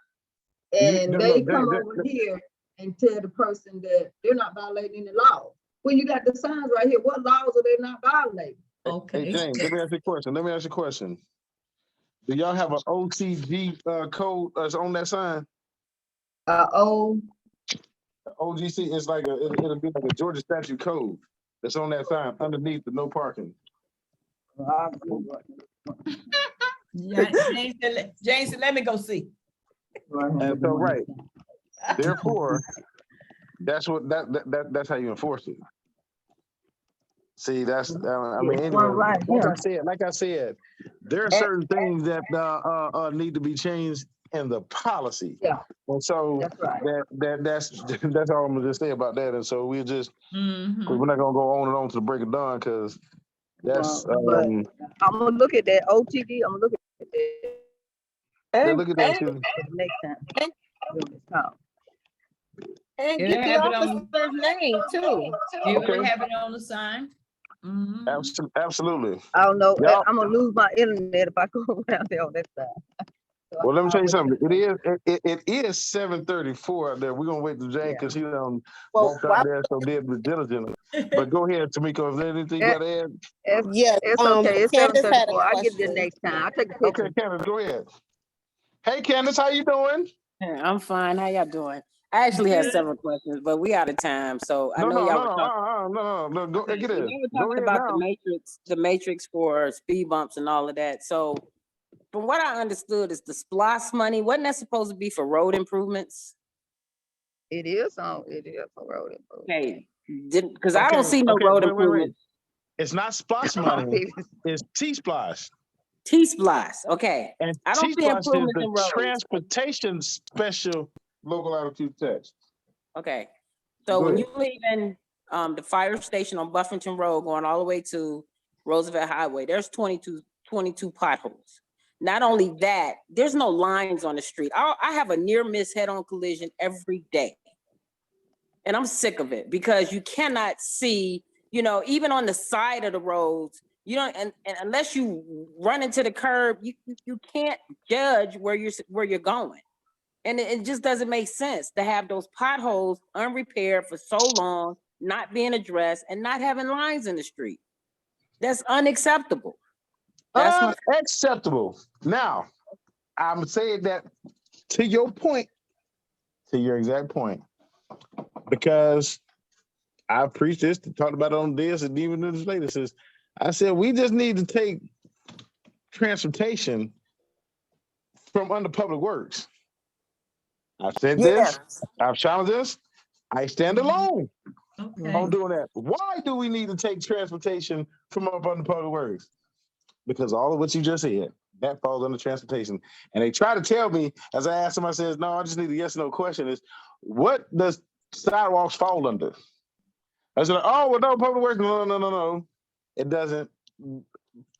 And they come over here and tell the person that they're not violating the law. When you got the signs right here, what laws are they not violating?
Okay.
Hey James, let me ask you a question. Do y'all have an OTG code that's on that sign? OGC is like it'll be like a Georgia statute code that's on that sign underneath the no parking.
James said, let me go see.
And so right. Therefore, that's how you enforce it. See, that's I mean, anyway, like I said, there are certain things that need to be changed in the policy.
Yeah.
And so that's all I'm gonna just say about that. And so we're just we're not gonna go on and on to the break of dawn because that's
I'm gonna look at that OTD. I'm gonna look at that.
Look at that too.
Next time.
And get the officer's name too.
You would have it on the sign.
Absolutely.
I don't know. I'm gonna lose my internet if I go around there on that side.
Well, let me tell you something. It is 7:34 out there. We're gonna wait till Jane because he walked out there so did with diligence. But go ahead, Tamika. Is there anything you got to add?
Yes,
It's okay. It's
Candace had a
7:34. I'll get there
question.
next time. I'll take a
Okay,
picture.
Candace, go ahead. Hey, Candace, how you doing?
Yeah, I'm fine. How y'all doing? I actually had
Good.
several questions, but we out of time. So I
No,
know
no,
y'all
no,
were
no,
talking.
no. Go
Okay,
get
so
it.
y'all were
Go
talking
ahead
about
now.
the matrix for speed bumps and all of that. So from what I understood, is the SPLOST money wasn't that supposed to be for road improvements?
It is for road improvement.
Okay, because I
Okay,
don't see no
okay,
road
wait.
improvements.
It's not Splash money. It's T-Splash.
T-SPLOST. Okay,
And
I don't see
T-Splash is
improvements
the
in roads.
transportation special local altitude tax.
Okay, so
Go
when
ahead.
you leave in the fire station on Buffington Road going all the way to Roosevelt Highway, there's 22 potholes. Not only that, there's no lines on the street. I have a near miss head-on collision every day. And I'm sick of it because you cannot see, even on the side of the roads, you don't, and unless you run into the curb, you can't judge where you're going. And it just doesn't make sense to have those potholes unrepaired for so long, not being addressed, and not having lines in the street. That's unacceptable. That's my
Unacceptable. Now, I'm saying that to your point, to your exact point, because I preached this, talked about it on this, and even in this latest. I said we just need to take transportation from under public works. I've said this, I've challenged this, I stand alone on doing that. Why do we need to take transportation from up under public works? Because all of what you just said, that falls under transportation. And they try to tell me, as I ask them, I says, no, I just need a yes or no question is, what does sidewalks fall under? I said, oh, well, no, public works, no. It doesn't.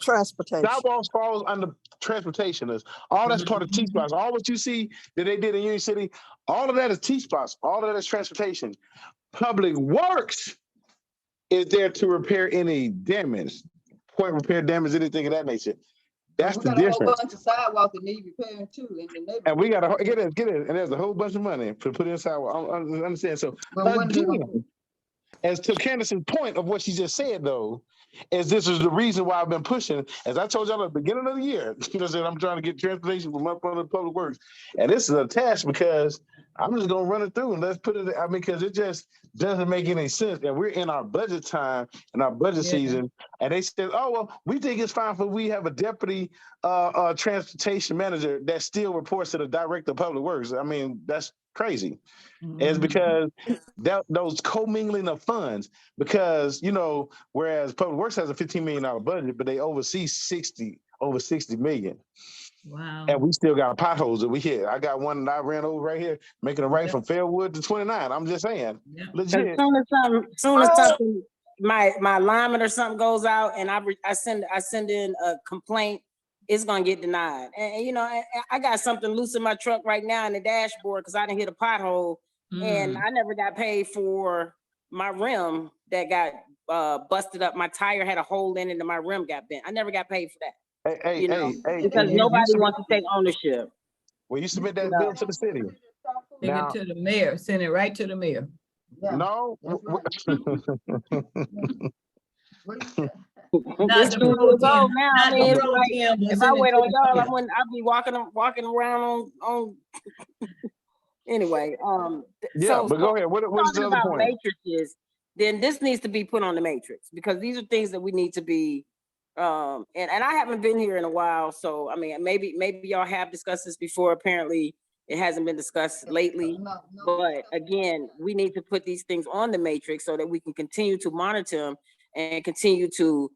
Transportation.
Sidewalks falls under transportation. All that's part of T-Spots. All what you see that they did in Union City, all of that is T-Spots. All of that is transportation. Public Works is there to repair any damage, point repair damage, anything of that nature. That's the difference.
We got a whole bunch of sidewalks that need repairing too in the neighborhood.
And we got to get it. And there's a whole bunch of money to put in sidewalk. I understand. So again, as to Candace's point of what she just said, though, is this is the reason why I've been pushing. As I told y'all at the beginning of the year, I said I'm trying to get transportation from up under public works, and this is a task because I'm just gonna run it through and let's put it. I mean, because it just doesn't make any sense. And we're in our budget time and our budget season, and they said, "Oh well, we think it's fine for we have a deputy transportation manager that still reports to the director of public works." I mean, that's crazy. It's because those commingling of funds, because whereas public works has a $15 million budget, but they oversee over 60 million.
Wow.
And we still got potholes that we hit. I got one that I ran over right here, making a right from Fairwood to 29. I'm just saying, legit.
As soon as something, my alignment or something goes out, and I send in a complaint, it's gonna get denied. And I got something loose in my truck right now in the dashboard because I didn't hit a pothole, and I never got paid for my rim that got busted up. My tire had a hole in it, and my rim got bent. I never got paid for that. Because nobody wants to take ownership.
Well, you submit that bill to the city.
Take it to the mayor. Send it right to the mayor.
No.
Not the pro tem. Not the pro tem.
If I wait on y'all, I'd be walking around on. Anyway,
but go ahead. What's the other point?
Matrices, then this needs to be put on the matrix because these are things that we need to be. And I haven't been here in a while, so I mean, maybe y'all have discussed this before. Apparently, it hasn't been discussed lately. But again, we need to put these things on the matrix so that we can continue to monitor them and continue to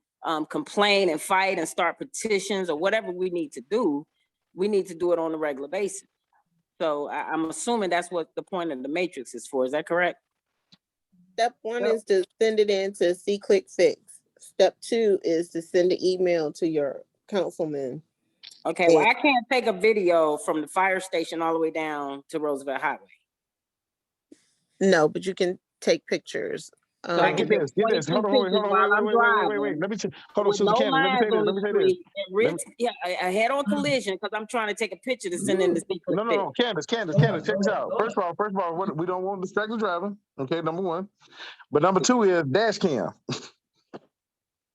complain and fight and start petitions or whatever we need to do. We need to do it on a regular basis. So I'm assuming that's what the point of the matrix is for. Is that correct?
Step one is to send it in to SeeClickFix. Step 2 is to send an email to your councilman.
Okay, well, I can't take a video from the fire station all the way down to Roosevelt Highway.
No, but you can take pictures
So I
Hey,
can
get
take
this, get this.
22
Hold on,
pictures while I'm
wait.
driving
Let me hold on,
with
Sister
no
Candace. Let me
lines
say this.
on
Let
the
me say this.
street and
Let me,
risk, yeah, a head-on collision because I'm trying to take a picture to send in to see for the fit.
no. Candace,
Lord,
check this
Lord,
out.
Lord.
First of all, we don't want distracted driving. Okay, number one. But number two is dash cam.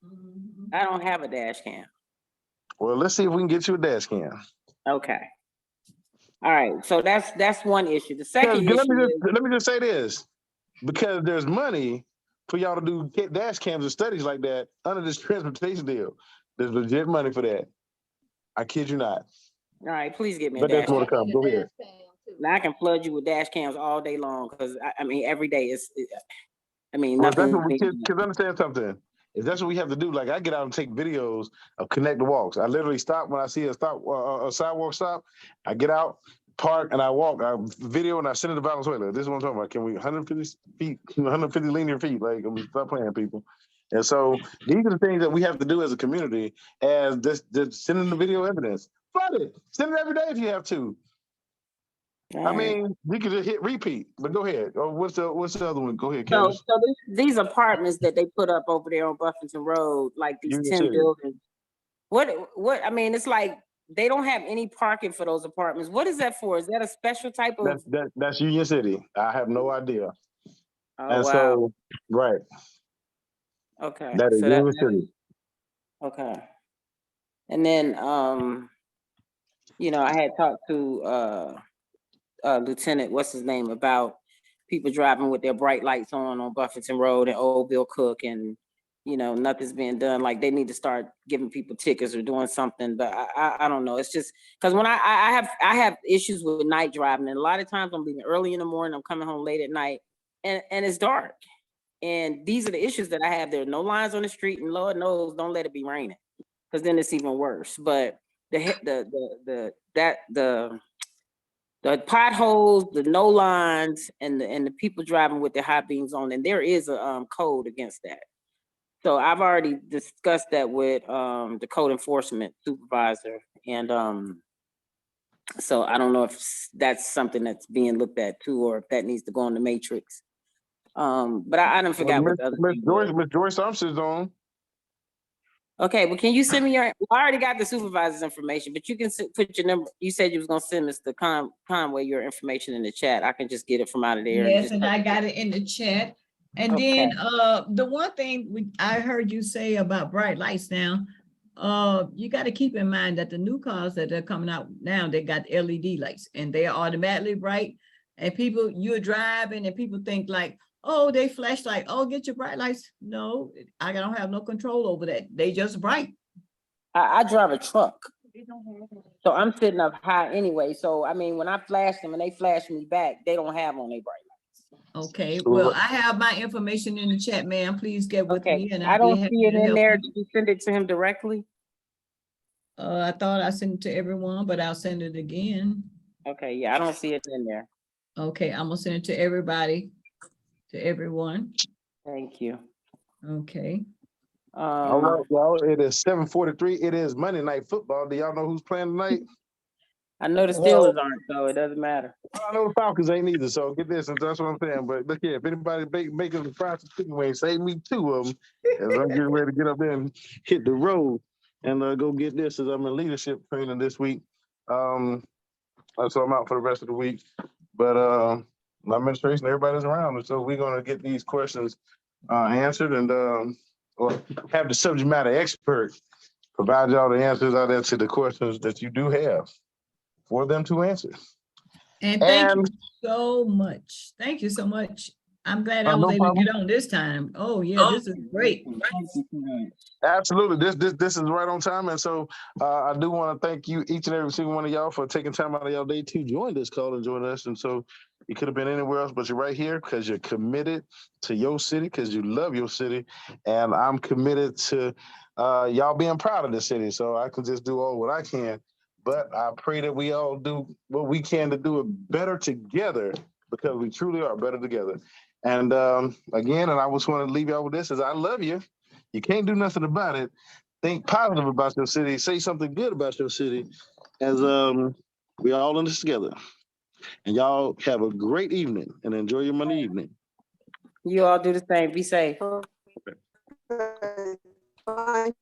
Mhm.
I don't have a dash cam.
Well, let's see if we can get you a dash cam.
Okay. All right. So that's one issue. The
Because
second issue is
let me just say this. Because there's money for y'all to do dash cams and studies like that under this transportation deal. There's legit money for that. I kid you not.
all right. Please get me a
But there's
dash
more to
cam.
come. Go ahead.
Now I can flood you with dash cams all day long because I mean every day
Well, that's
nothing.
what we can understand something. If that's what we have to do, like I get out and take videos of connect the walks. I literally stop when I see a sidewalk stop. I get out, park, and I walk. I video and I send it to Valenzuela. This is what I'm talking about. Can we 150 feet, 150 linear feet? Like, stop playing, people. And so these are the things that we have to do as a community. As this sending the video evidence, flood it. Send it every day if you have to. I mean, we could just hit repeat. But go ahead. Oh, what's the other one? Go ahead, Candace.
So these apartments that they put up over there on Buffington Road, like these
Union
10
City.
buildings. What I mean, it's like they don't have any parking for those apartments. What is that for? Is that a special type of?
That's Union City. I have no idea.
Oh
And
wow.
so, right.
Okay.
That is
So
Union City.
okay. And then I had talked to Lieutenant, what's his name, about people driving with their bright lights on Buffington Road and Old Bill Cook, and nothing's being done. Like they need to start giving people tickets or doing something. But I don't know. It's just because when I have issues with night driving, and a lot of times I'm leaving early in the morning, I'm coming home late at night, and it's dark. And these are the issues that I have. There are no lines on the street, and Lord knows, don't let it be raining, because then it's even worse. But the potholes, the no lines, and the people driving with their high beams on, and there is a code against that. So I've already discussed that with the code enforcement supervisor, and so I don't know if that's something that's being looked at too, or if that needs to go on the matrix. But I don't forget what the other thing was.
Miss Joyce Thompson's on.
Okay, well, can you send me your? I already got the supervisor's information, but you can put your number. You said you was gonna send Mr. Conway your information in the chat. I can just get it from out of there.
Yes, and I got it in the chat. And then the one thing I heard you say about bright lights now, you got to keep in mind that the new cars that are coming out now, they got LED lights and they are automatically bright. And people, you're driving and people think like, oh, they flashlight, oh, get your bright lights. No, I don't have no control over that. They just bright.
I drive a truck, so I'm sitting up high anyway. So I mean, when I flash them and they flash me back, they don't have on their bright lights.
Okay, well, I have my information in the chat, ma'am. Please get with me, and
I
I'll be
don't
happy
see it
to
in
help
there.
you.
Did you send it to him directly?
I thought I sent it to everyone, but I'll send it again.
Okay, yeah, I don't see it in there.
Okay, I'm gonna send it to everybody, to everyone.
Thank you.
Okay.
All right, y'all. It is 7:43. It is Monday Night Football. Do y'all know who's playing tonight?
I know the Steelers aren't, so it doesn't matter.
I know the Falcons ain't either. So get this, and that's what I'm saying. But look here, if anybody making the fries and chicken wings, save me 2 of them, as I'm getting ready to get up there and hit the road and go get this. As I'm in leadership training this week. So I'm out for the rest of the week. But my administration, everybody's around, and so we're gonna get these questions answered and or have the subject matter expert provide y'all the answers out there to the questions that you do have for them to answer.
And thank you so much. Thank you so much. I'm glad I was able to get on this time. Oh yeah, this is great.
Absolutely. This is right on time. And so I do want to thank you, each and every single one of y'all, for taking time out of your day to join this call and join us. And so you could have been anywhere else, but you're right here because you're committed to your city, because you love your city. And I'm committed to y'all being proud of the city. So I can just do all what I can. But I pray that we all do what we can to do it better together, because we truly are better together. And again, and I just want to leave y'all with this, is I love you. You can't do nothing about it. Think positive about your city. Say something good about your city, as we all in this together. And y'all have a great evening and enjoy your Monday evening.
You all do the same. Be safe.
Okay. Thank